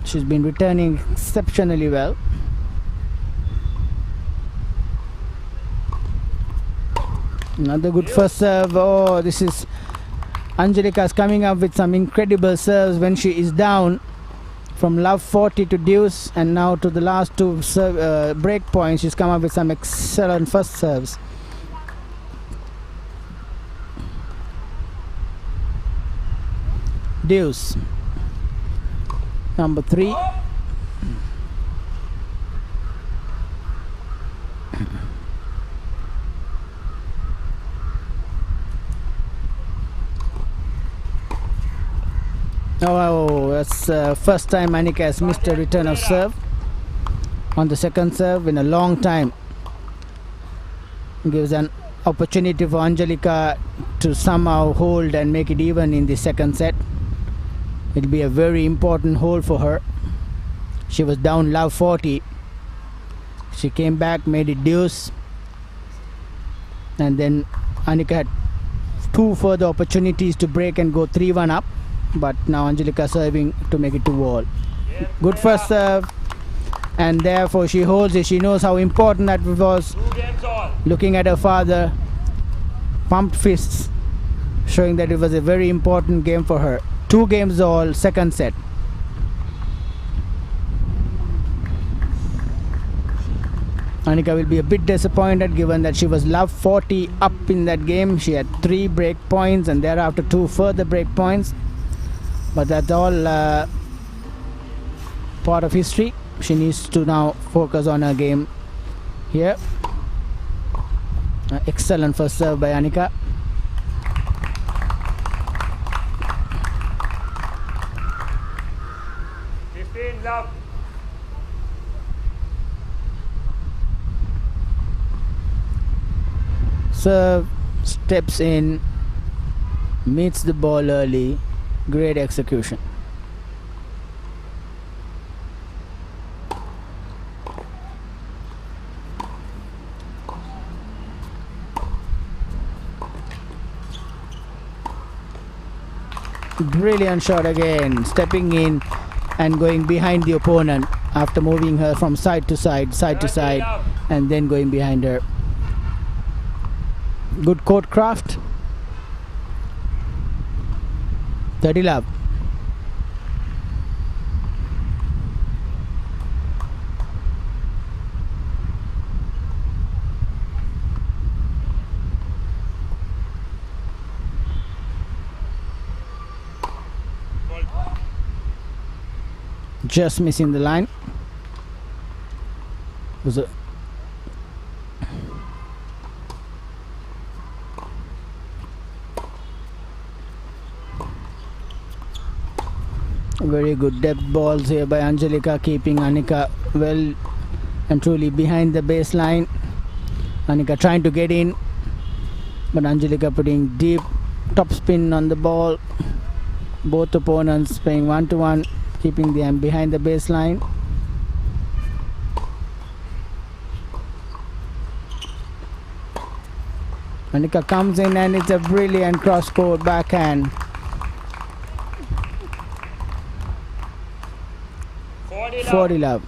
She's been returning exceptionally well. Another good first serve. Oh, this is Angelika's coming up with some incredible serves when she is down from love 40 to deuce, and now to the last 2 break points she's come up with some excellent first serves. Deuce number 3. Oh, that's first time Anika has missed a return of serve on the second serve in a long time. Gives an opportunity for Angelika to somehow hold and make it even in the second set. It'll be a very important hole for her. She was down love 40. She came back, made it deuce, and then Anika had 2 further opportunities to break and go 3-1 up, but now Angelika serving to make it to wall. Good first serve, and therefore she holds it. She knows how important that was. 2 games all. Looking at her father, pumped fists, showing that it was a very important game for her. 2 games all, second set. Anika will be a bit disappointed given that she was love 40 up in that game. She had 3 break points and thereafter 2 further break points. But that's all part of history. She needs to now focus on her game here. Excellent first serve by Anika. Love. Serve, steps in, meets the ball early, great execution. Brilliant shot again, stepping in and going behind the opponent after moving her from side to side, and then going behind her. Good court craft. 30 love. Just missing the line. Was a Very good depth balls here by Angelika, keeping Anika well and truly behind the baseline. Anika trying to get in, but Angelika putting deep top spin on the ball. Both opponents playing 1-1, keeping them behind the baseline. Anika comes in and it's a brilliant cross-court backhand. 40 love.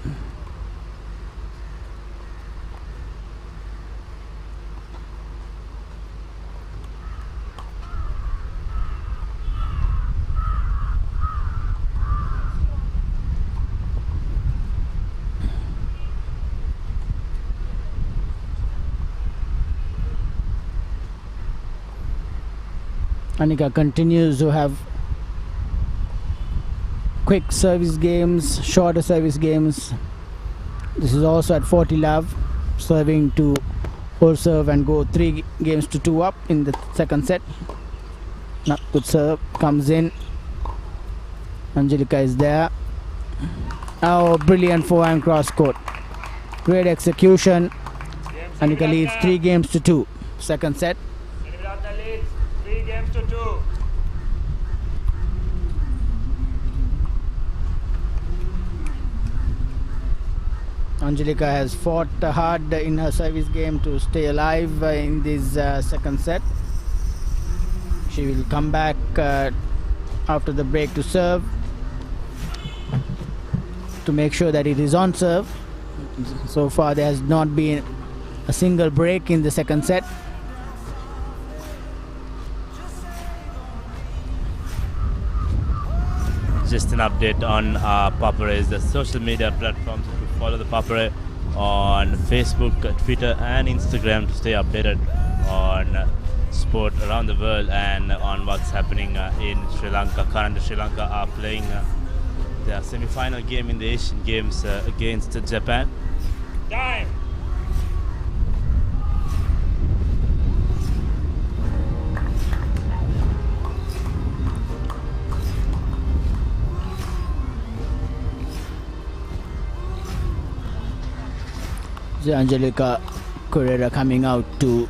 Anika continues to have quick service games, shorter service games. This is also at 40 love, serving to hold serve and go 3 games to 2 up in the second set. Not good serve, comes in. Angelika is there. Oh, brilliant forehand cross court. Great execution. Anika leads 3 games to 2. Second set. Seniviratna leads 3 games to 2. Angelika has fought hard in her service game to stay alive in this second set. She will come back after the break to serve, to make sure that it is on serve. So far there has not been a single break in the second set. Just an update on ThePapare, the social media platforms. You can follow ThePapare on Facebook, Twitter and Instagram to stay updated on sport around the world and on what's happening in Sri Lanka. Currently Sri Lanka are playing their semi-final game in the Asian Games against Japan. Time. Angelika Correa coming out to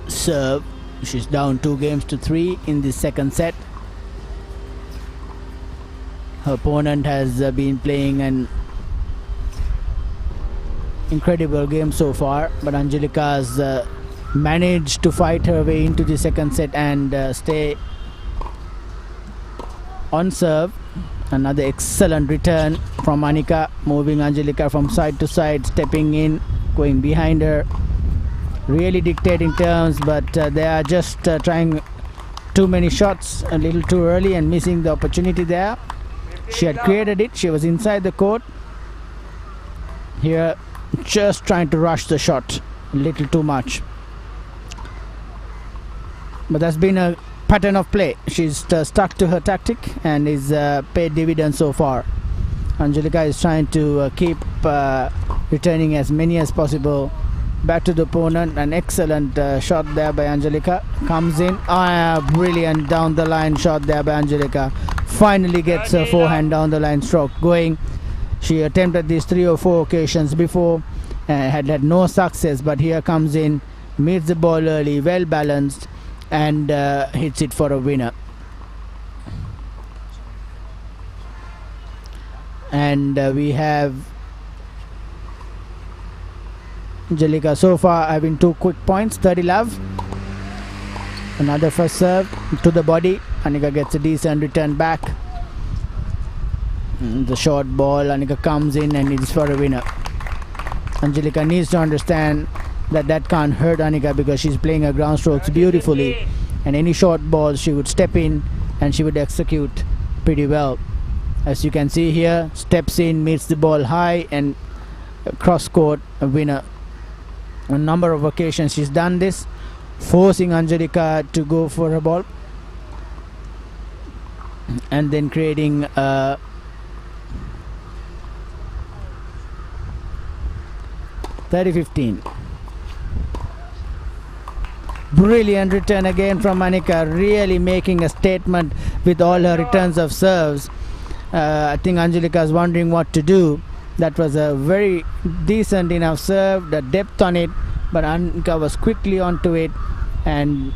serve. She's down 2 games to 3 in the second set. Her opponent has been playing an incredible game so far, but Angelika has managed to fight her way into the second set and stay on serve. Another excellent return from Anika, moving Angelika from side to side, stepping in, going behind her, really dictating terms, but they are just trying too many shots a little too early and missing the opportunity there. She had created it, she was inside the court. Here, just trying to rush the shot a little too much. But that's been a pattern of play. She's stuck to her tactic and is paid dividends so far. Angelika is trying to keep returning as many as possible back to the opponent. An excellent shot there by Angelika. Comes in. Brilliant down the line shot there by Angelika. Finally gets her forehand down the line stroke going. She attempted these 3 or 4 occasions before, had no success, but here comes in, meets the ball early, well balanced, and hits it for a winner. And we have Angelika so far having 2 quick points, 30 love. Another first serve to the body. Anika gets a decent return back. The short ball, Anika comes in and it's for a winner. Angelika needs to understand that can't hurt Anika because she's playing her ground strokes beautifully, and any short balls she would step in and she would execute pretty well. As you can see here, steps in, meets the ball high and cross court, a winner. On a number of occasions she's done this, forcing Angelika to go for a ball and then creating 30-15. Brilliant return again from Anika, really making a statement with all her returns of serves. I think Angelika is wondering what to do. That was a very decent enough serve, the depth on it, but Annika was quickly onto it, and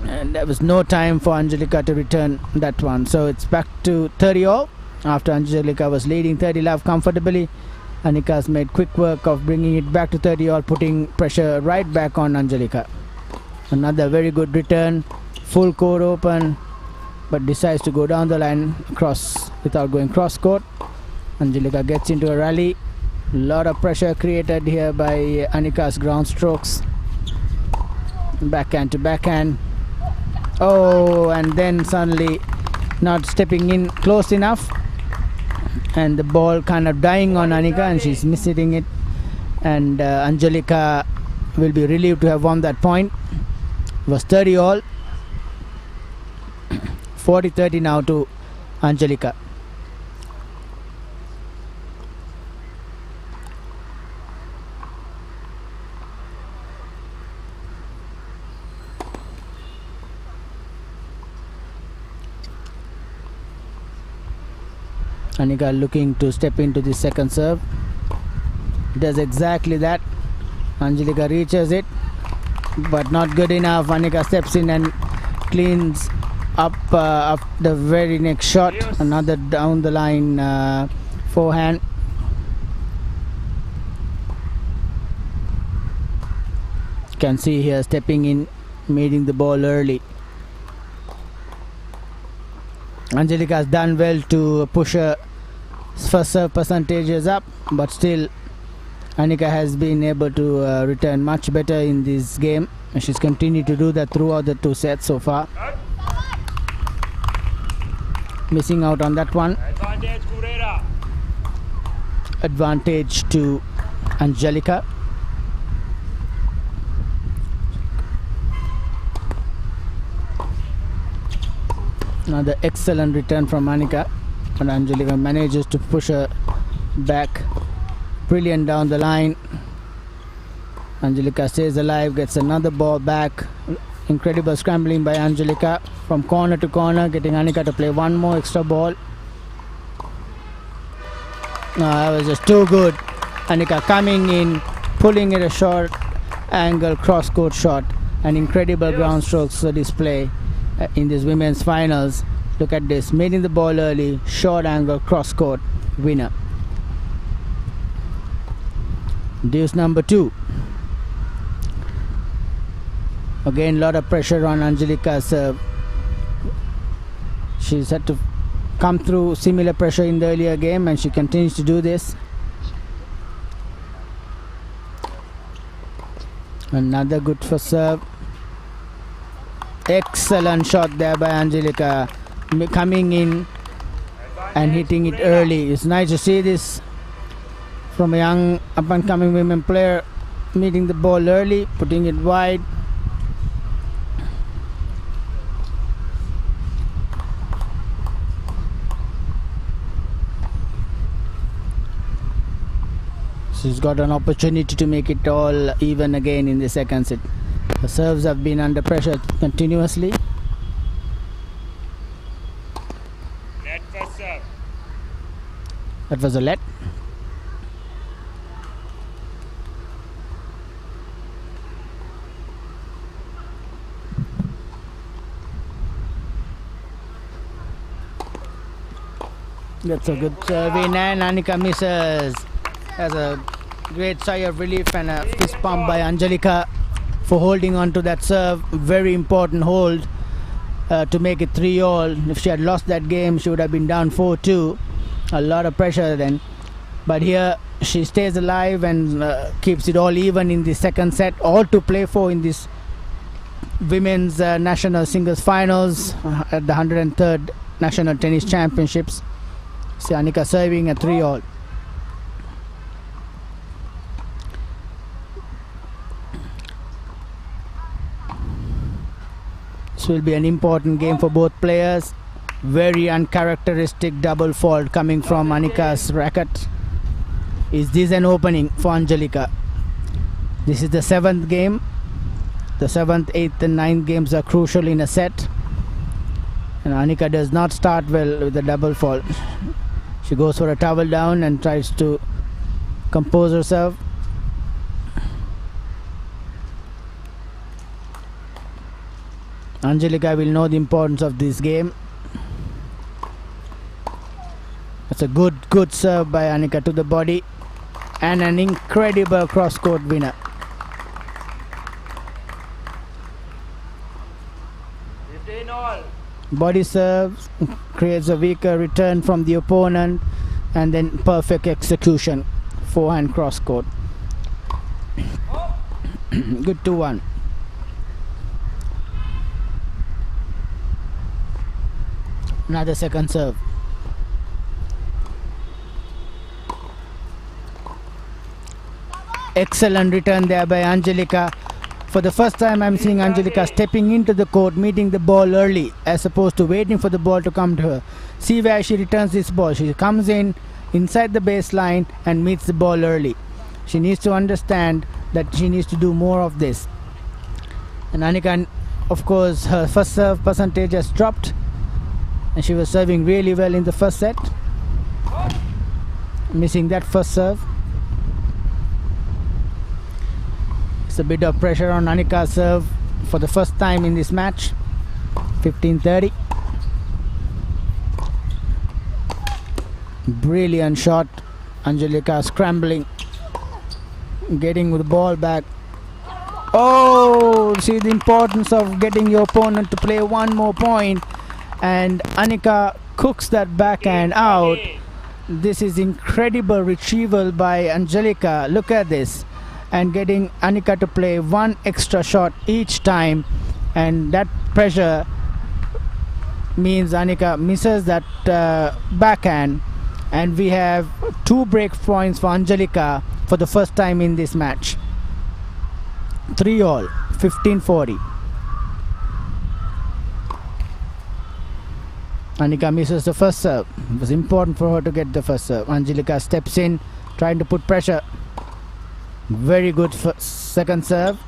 there was no time for Angelika to return that one. So it's back to 30 all after Angelika was leading 30 love comfortably. Annika has made quick work of bringing it back to 30 all, putting pressure right back on Angelika. Another very good return, full court open, but decides to go down the line cross without going cross court. Angelika gets into a rally. Lot of pressure created here by Annika's ground strokes. Backhand to backhand. Oh, and then suddenly not stepping in close enough, and the ball kind of dying on Annika, and she's missing it. And Angelika will be relieved to have won that point. It was 30 all. 40-30 now to Angelika. Annika looking to step into the second serve. Does exactly that. Angelika reaches it, but not good enough. Annika steps in and cleans up the very next shot. Another down the line forehand. Can see here stepping in, meeting the ball early. Angelika has done well to push her first serve percentages up, but still Annika has been able to return much better in this game, and she's continued to do that throughout the two sets so far. Missing out on that one. Advantage to Angelika. Another excellent return from Annika, and Angelika manages to push her back. Brilliant down the line. Angelika stays alive, gets another ball back. Incredible scrambling by Angelika from corner to corner, getting Annika to play one more extra ball. No, that was just too good. Annika coming in, pulling it a short angle cross court shot. An incredible ground strokes display in this women's finals. Look at this, meeting the ball early, short angle cross court winner. Deuce number 2. Again, lot of pressure on Angelika's serve. She's had to come through similar pressure in the earlier game, and she continues to do this. Another good first serve. Excellent shot there by Angelika, coming in and hitting it early. It's nice to see this from a young up-and-coming women player, meeting the ball early, putting it wide. She's got an opportunity to make it all even again in the second set. The serves have been under pressure continuously. Net first serve. That was a let. That's a good serve in, and Annika misses. That's a great sigh of relief and a fist pump by Angelika for holding on to that serve. Very important hold to make it 3-all. If she had lost that game, she would have been down 4-2. A lot of pressure then. But here she stays alive and keeps it all even in the second set. All to play for in this women's national singles finals at the 103rd National Tennis Championships. See Annika serving a 3-all. This will be an important game for both players. Very uncharacteristic double fault coming from Annika's racket. Is this an opening for Angelika? This is the 7th game. The 7th, 8th and 9th games are crucial in a set. And Anika does not start well with the double fault. She goes for a towel down and tries to compose herself. Angelica will know the importance of this game. It's a good serve by Anika to the body, and an incredible cross-court winner. Body serve creates a weaker return from the opponent, and then perfect execution, forehand cross-court. Good 2-1. Another second serve. Excellent return there by Angelica. For the first time I'm seeing Angelica stepping into the court, meeting the ball early as opposed to waiting for the ball to come to her. See where she returns this ball. She comes in inside the baseline and meets the ball early. She needs to understand that she needs to do more of this. And Anika, of course, her first serve percentage has dropped, and she was serving really well in the first set. Missing that first serve. A bit of pressure on Anika's serve for the first time in this match. 15-30. Brilliant shot. Angelica scrambling, getting the ball back. Oh, see the importance of getting your opponent to play one more point, and Anika cooks that backhand out. This is incredible retrieval by Angelica. Look at this. And getting Anika to play one extra shot each time, and that pressure means Anika misses that backhand, and we have 2 break points for Angelica for the first time in this match. 3-all, 15-40. Anika misses the first serve. It was important for her to get the first serve. Angelica steps in, trying to put pressure. Very good second serve.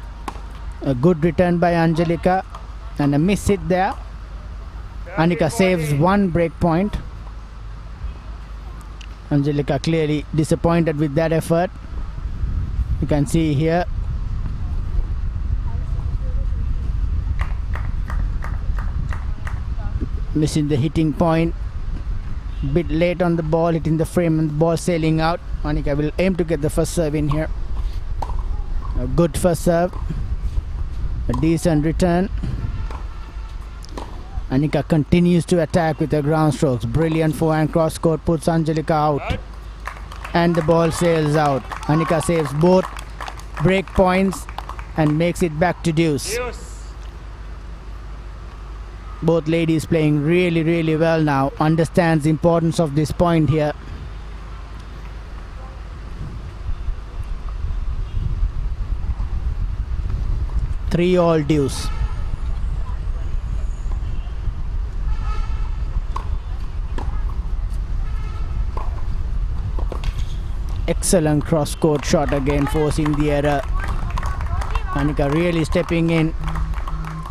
A good return by Angelica, and a miss hit there. Anika saves 1 break point. Angelica clearly disappointed with that effort. You can see here. Missing the hitting point. Bit late on the ball, hitting the frame and the ball sailing out. Anika will aim to get the first serve in here. A good first serve, a decent return. Anika continues to attack with her ground strokes. Brilliant forehand cross court puts Angelica out, and the ball sails out. Anika saves both break points and makes it back to deuce. Both ladies playing really well now. Understands the importance of this point here. Three-all deuce. Excellent cross-court shot again, forcing the error. Anika really stepping in,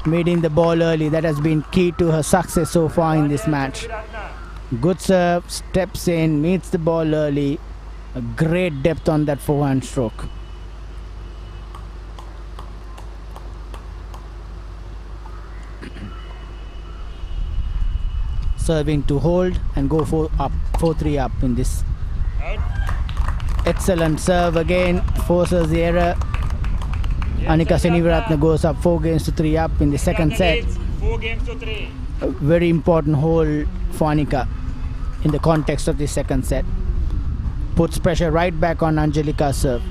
meeting the ball early. That has been key to her success so far in this match. Good serve, steps in, meets the ball early. A great depth on that forehand stroke. Serving to hold and go 4-3 up in this. Excellent serve again, forces the error. Anika Seniviratne goes up 4-3 up in the second set. 4-3. A very important hold for Anika in the context of the second set. Puts pressure right back on Angelica's serve.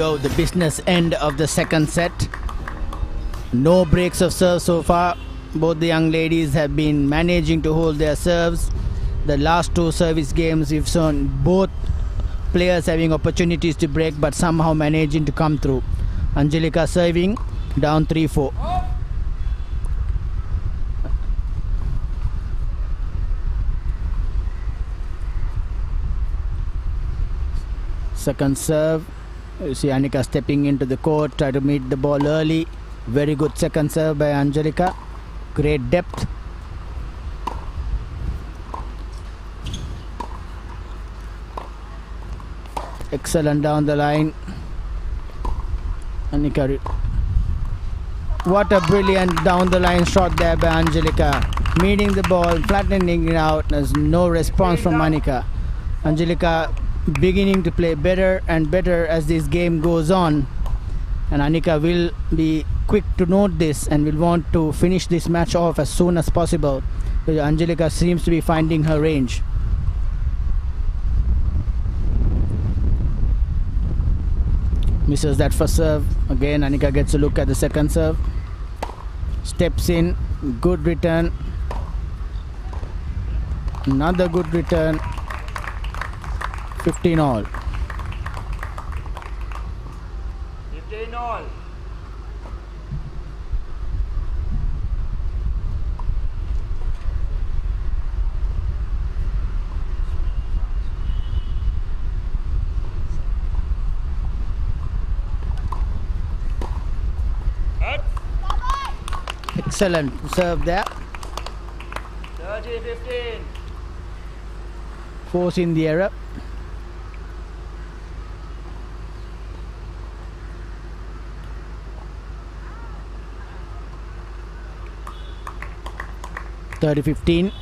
go, the business end of the second set. No breaks of serve so far. Both the young ladies have been managing to hold their serves. The last two service games we've shown both players having opportunities to break but somehow managing to come through. Angelika serving, down 3-4. Second serve. You see Annika stepping into the court, try to meet the ball early. Very good second serve by Angelika. Great depth. Excellent down the line. Annika. What a brilliant down the line shot there by Angelika. Meeting the ball, flattening it out. There's no response from Annika. Angelika beginning to play better and better as this game goes on. And Annika will be quick to note this and will want to finish this match off as soon as possible. Angelika seems to be finding her range. Misses that first serve. Again Annika gets a look at the second serve. Steps in. Good return. Another good return. 15 all. 15 all. Excellent serve there. 30-15. Forcing the error. (30-15).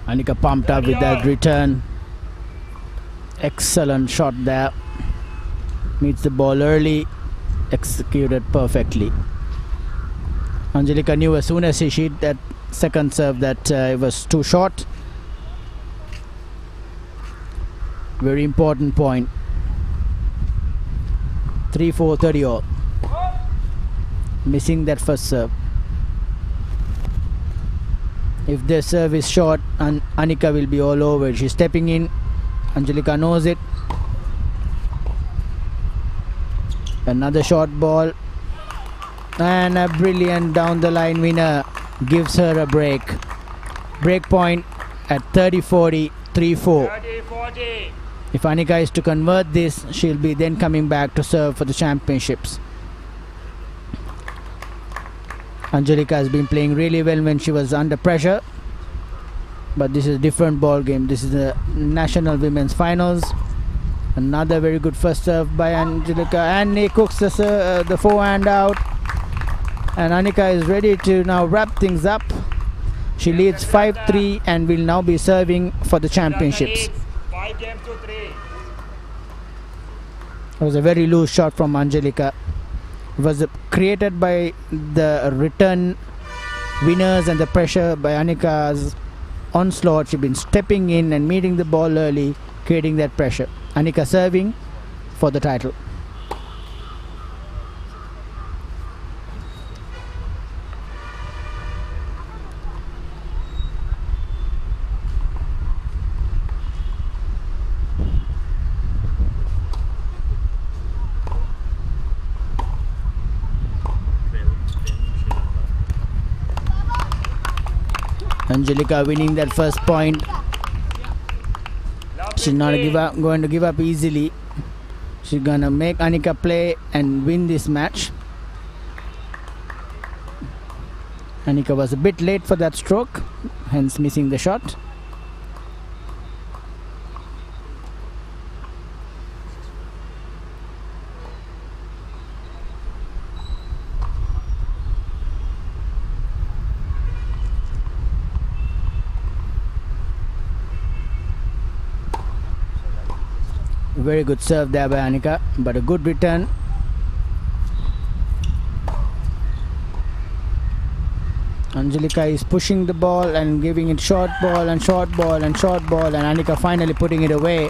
Annika pumped up with that return. Excellent shot there. Meets the ball early. Executed perfectly. Angelika knew as soon as she hit that second serve that it was too short. Very important point. 3-4, 30 all. Missing that first serve. If the serve is short, Annika will be all over. She's stepping in. Angelika knows it. Another short ball. And a brilliant down the line winner gives her a break. Break point at 30-40, 3-4. 30-40. If Annika is to convert this, she'll be then coming back to serve for the championships. Angelika has been playing really well when she was under pressure, but this is a different ball game. This is the National Women's Finals. Another very good first serve by Angelika, and he cooks the forehand out, and Annika is ready to now wrap things up. She leads 5-3 and will now be serving for the championships. 5 games to 3. It was a very loose shot from Angelika. It was created by the return winners and the pressure by Annika's onslaught. She's been stepping in and meeting the ball early, creating that pressure. Annika serving for the title. Angelika winning that first point. She's not going to give up easily. She's going to make Annika play and win this match. Annika was a bit late for that stroke, hence missing the shot. very good serve there by Annika, but a good return. Angelika is pushing the ball and giving it short ball and short ball and short ball, and Annika finally putting it away.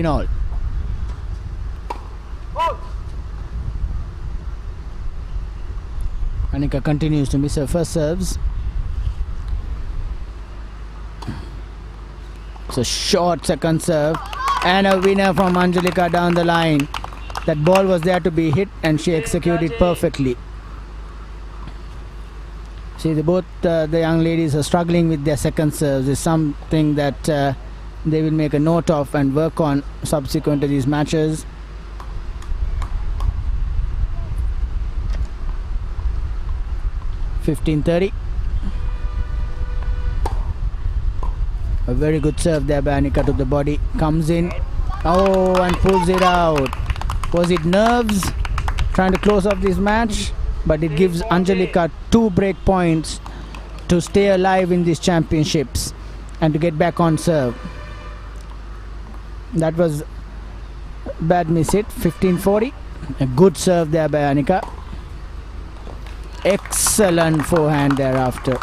All. Annika continues to miss her first serves. It's a short second serve and a winner from Angelika down the line. That ball was there to be hit and she executed perfectly. See, both the young ladies are struggling with their second serves. It's something that they will make a note of and work on subsequent to these matches. (15:30). A very good serve there by Annika to the body. Comes in. Oh, and pulls it out. Was it nerves trying to close off this match? But it gives Angelika 2 break points to stay alive in these championships and to get back on serve. That was bad miss hit. 15:40. A good serve there by Annika. Excellent forehand thereafter.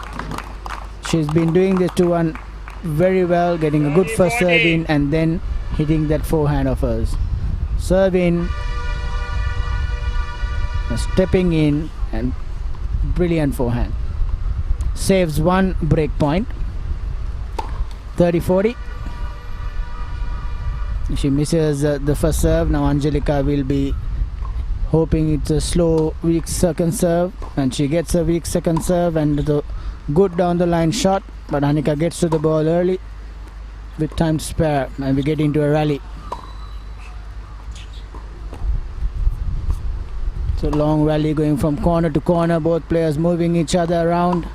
She's been doing this 2-1 very well, getting a good first serve in and then hitting that forehand of hers. Serve in, stepping in, and brilliant forehand. Saves 1 break point. 30-40. She misses the first serve. Now Angelika will be hoping it's a slow, weak second serve, and she gets a weak second serve and the good down the line shot, but Annika gets to the ball early with time to spare and we get into a rally. It's a long rally going from corner to corner, both players moving each other around.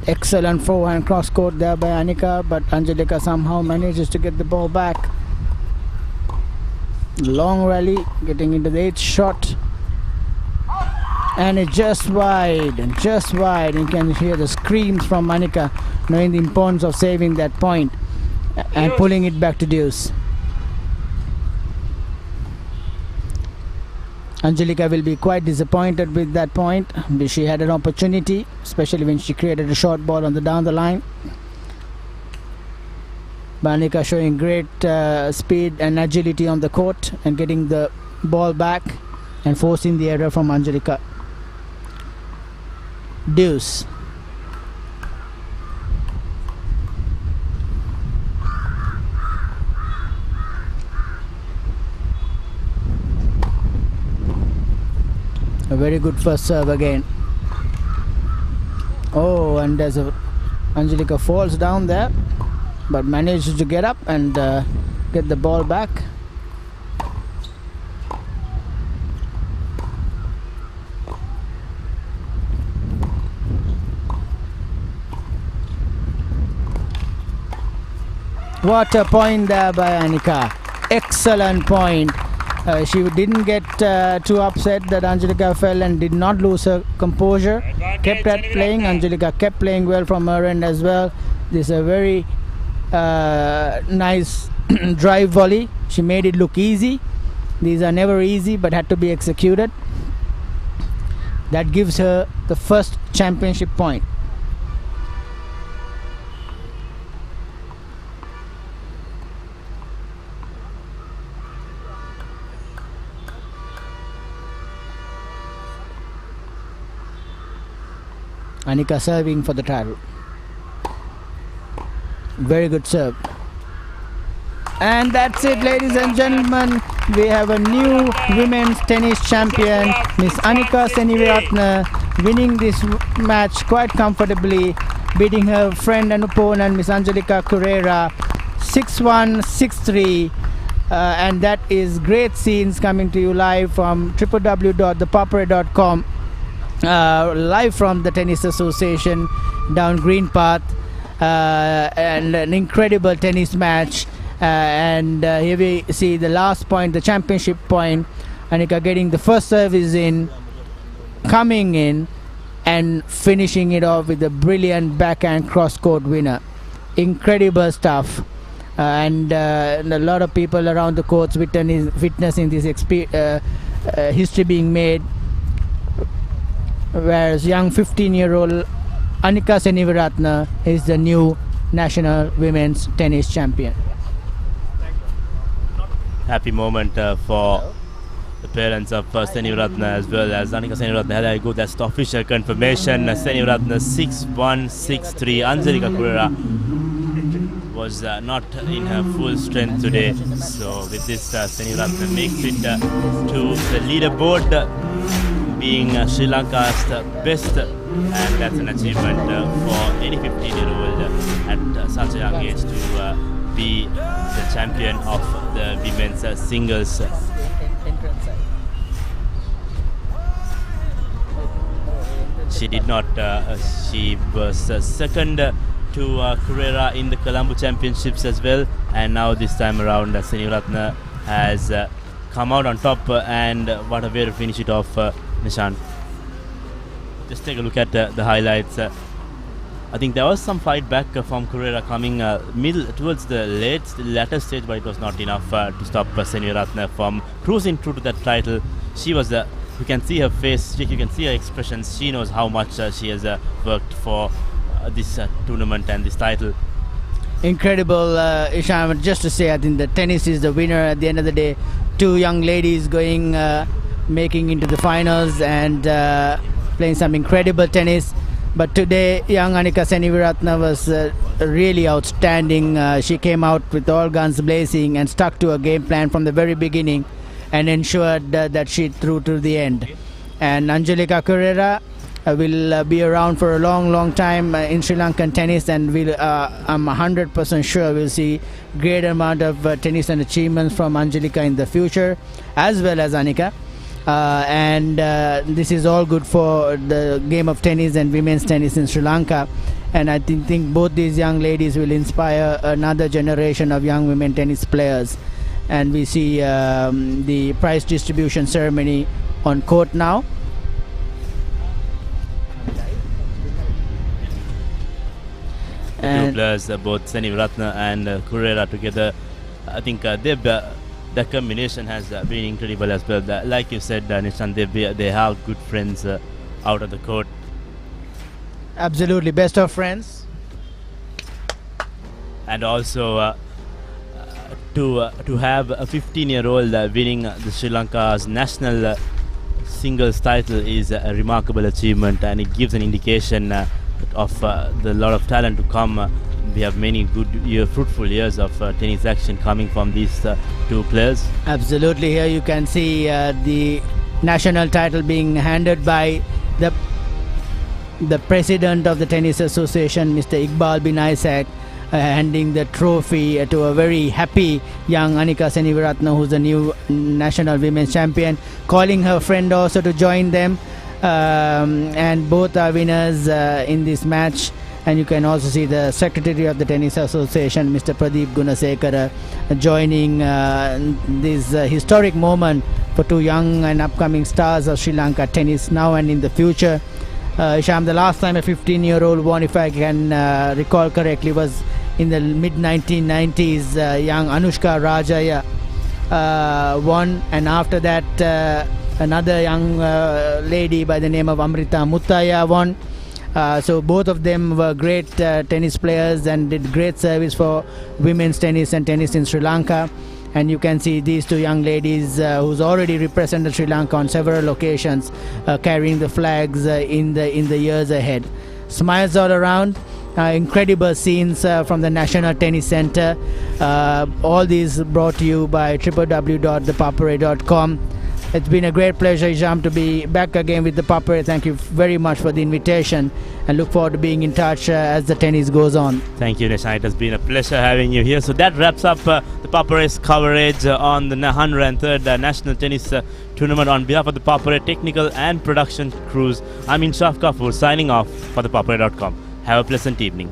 Excellent forehand cross court there by Annika, but Angelika somehow manages to get the ball back. Long rally, getting into the 8th shot. And it's just wide, and just wide. You can hear the screams from Annika, knowing the importance of saving that point and pulling it back to deuce. Angelika will be quite disappointed with that point. She had an opportunity, especially when she created a short ball on the down the line. Annika showing great speed and agility on the court and getting the ball back and forcing the error from Angelika. Deuce. A very good first serve again. Oh, and there's Angelika falls down there, but manages to get up and get the ball back. What a point there by Annika. Excellent point. She didn't get too upset that Angelika fell and did not lose her composure. Kept at playing. Angelika kept playing well from her end as well. This is a very nice drive volley. She made it look easy. These are never easy but had to be executed. That gives her the first championship point. Annika serving for the title. Very good serve. And that's it, ladies and gentlemen. We have a new women's tennis champion, Miss Annika Seniviratne, winning this match quite comfortably, beating her friend and opponent, Miss Angelika Correa, 6-1, 6-3. and that is great scenes coming to you live from www.thepapare.com, live from the Tennis Association down Green Path, and an incredible tennis match. And here we see the last point, the championship point. Anika getting the first service in, coming in, and finishing it off with a brilliant backhand cross-court winner. Incredible stuff. And a lot of people around the courts witnessing this history being made. Whereas young 15-year-old Annika Seniviratne is the new national women's tennis champion. Happy moment for the parents of Seniviratne as well as Annika Seniviratne. Had I go, that's the official confirmation. Seniviratne 6-1, 6-3. Angelika Correa was not in her full strength today. So with this, Seniviratne makes it to the leaderboard, being Sri Lanka's best, and that's an achievement for any 15-year-old at such a young age to be the champion of the women's singles. She did not, she was second to Correa in the Colombo Championships as well, and now this time around Seniviratne has come out on top, and what a way to finish it off, Nishan. Just take a look at the highlights. I think there was some fight back from Correa coming middle towards the latter stage, but it was not enough to stop Seniviratne from cruising through to that title. She was, you can see her face, you can see her expressions. She knows how much she has worked for this tournament and this title. Incredible, Isham. Just to say, I think the tennis is the winner at the end of the day. Two young ladies going, making into the finals and playing some incredible tennis. But today, young Annika Seniviratne was really outstanding. She came out with all guns blazing and stuck to a game plan from the very beginning and ensured that she threw to the end. And Angelika Correa will be around for a long time in Sri Lankan tennis, and I'm 100% sure we'll see great amount of tennis and achievements from Angelika in the future, as well as Annika. And this is all good for the game of tennis and women's tennis in Sri Lanka. And I think both these young ladies will inspire another generation of young women tennis players. And we see the prize distribution ceremony on court now. The two players, both Seniviratne and Correa together, I think the combination has been incredible as well. Like you said, Nishan, they have good friends out of the court. Absolutely, best of friends. And also to have a 15-year-old winning the Sri Lanka's national singles title is a remarkable achievement, and it gives an indication of the lot of talent to come. We have many good fruitful years of tennis action coming from these two players. Absolutely. Here you can see the national title being handed by the president of the Tennis Association, Mr. Iqbal bin Isaac, handing the trophy to a very happy young Annika Seniviratne, who's the new national women's champion, calling her friend also to join them. And both are winners in this match. And you can also see the Secretary of the Tennis Association, Mr. Pradeep Gunasekara, joining this historic moment for two young and upcoming stars of Sri Lanka tennis now and in the future. Isham, the last time a 15-year-old won, if I can recall correctly, was in the mid-1990s. Young Anushka Rajaya won, and after that another young lady by the name of Amrita Muttaya won. So both of them were great tennis players and did great service for women's tennis and tennis in Sri Lanka. And you can see these two young ladies who's already represented Sri Lanka on several occasions, carrying the flags in the years ahead. Smiles all around. Incredible scenes from the National Tennis Center. All these brought to you by www.thepapare.com. It's been a great pleasure, Hisham, to be back again with the ThePapare. Thank you very much for the invitation, and look forward to being in touch as the tennis goes on. Thank you, Nishan. It has been a pleasure having you here. So that wraps up the ThePapare's coverage on the 103rd National Tennis Tournament. On behalf of the ThePapare technical and production crews, I'm Inshaf Kapoor signing off for ThePapare.com. Have a pleasant evening.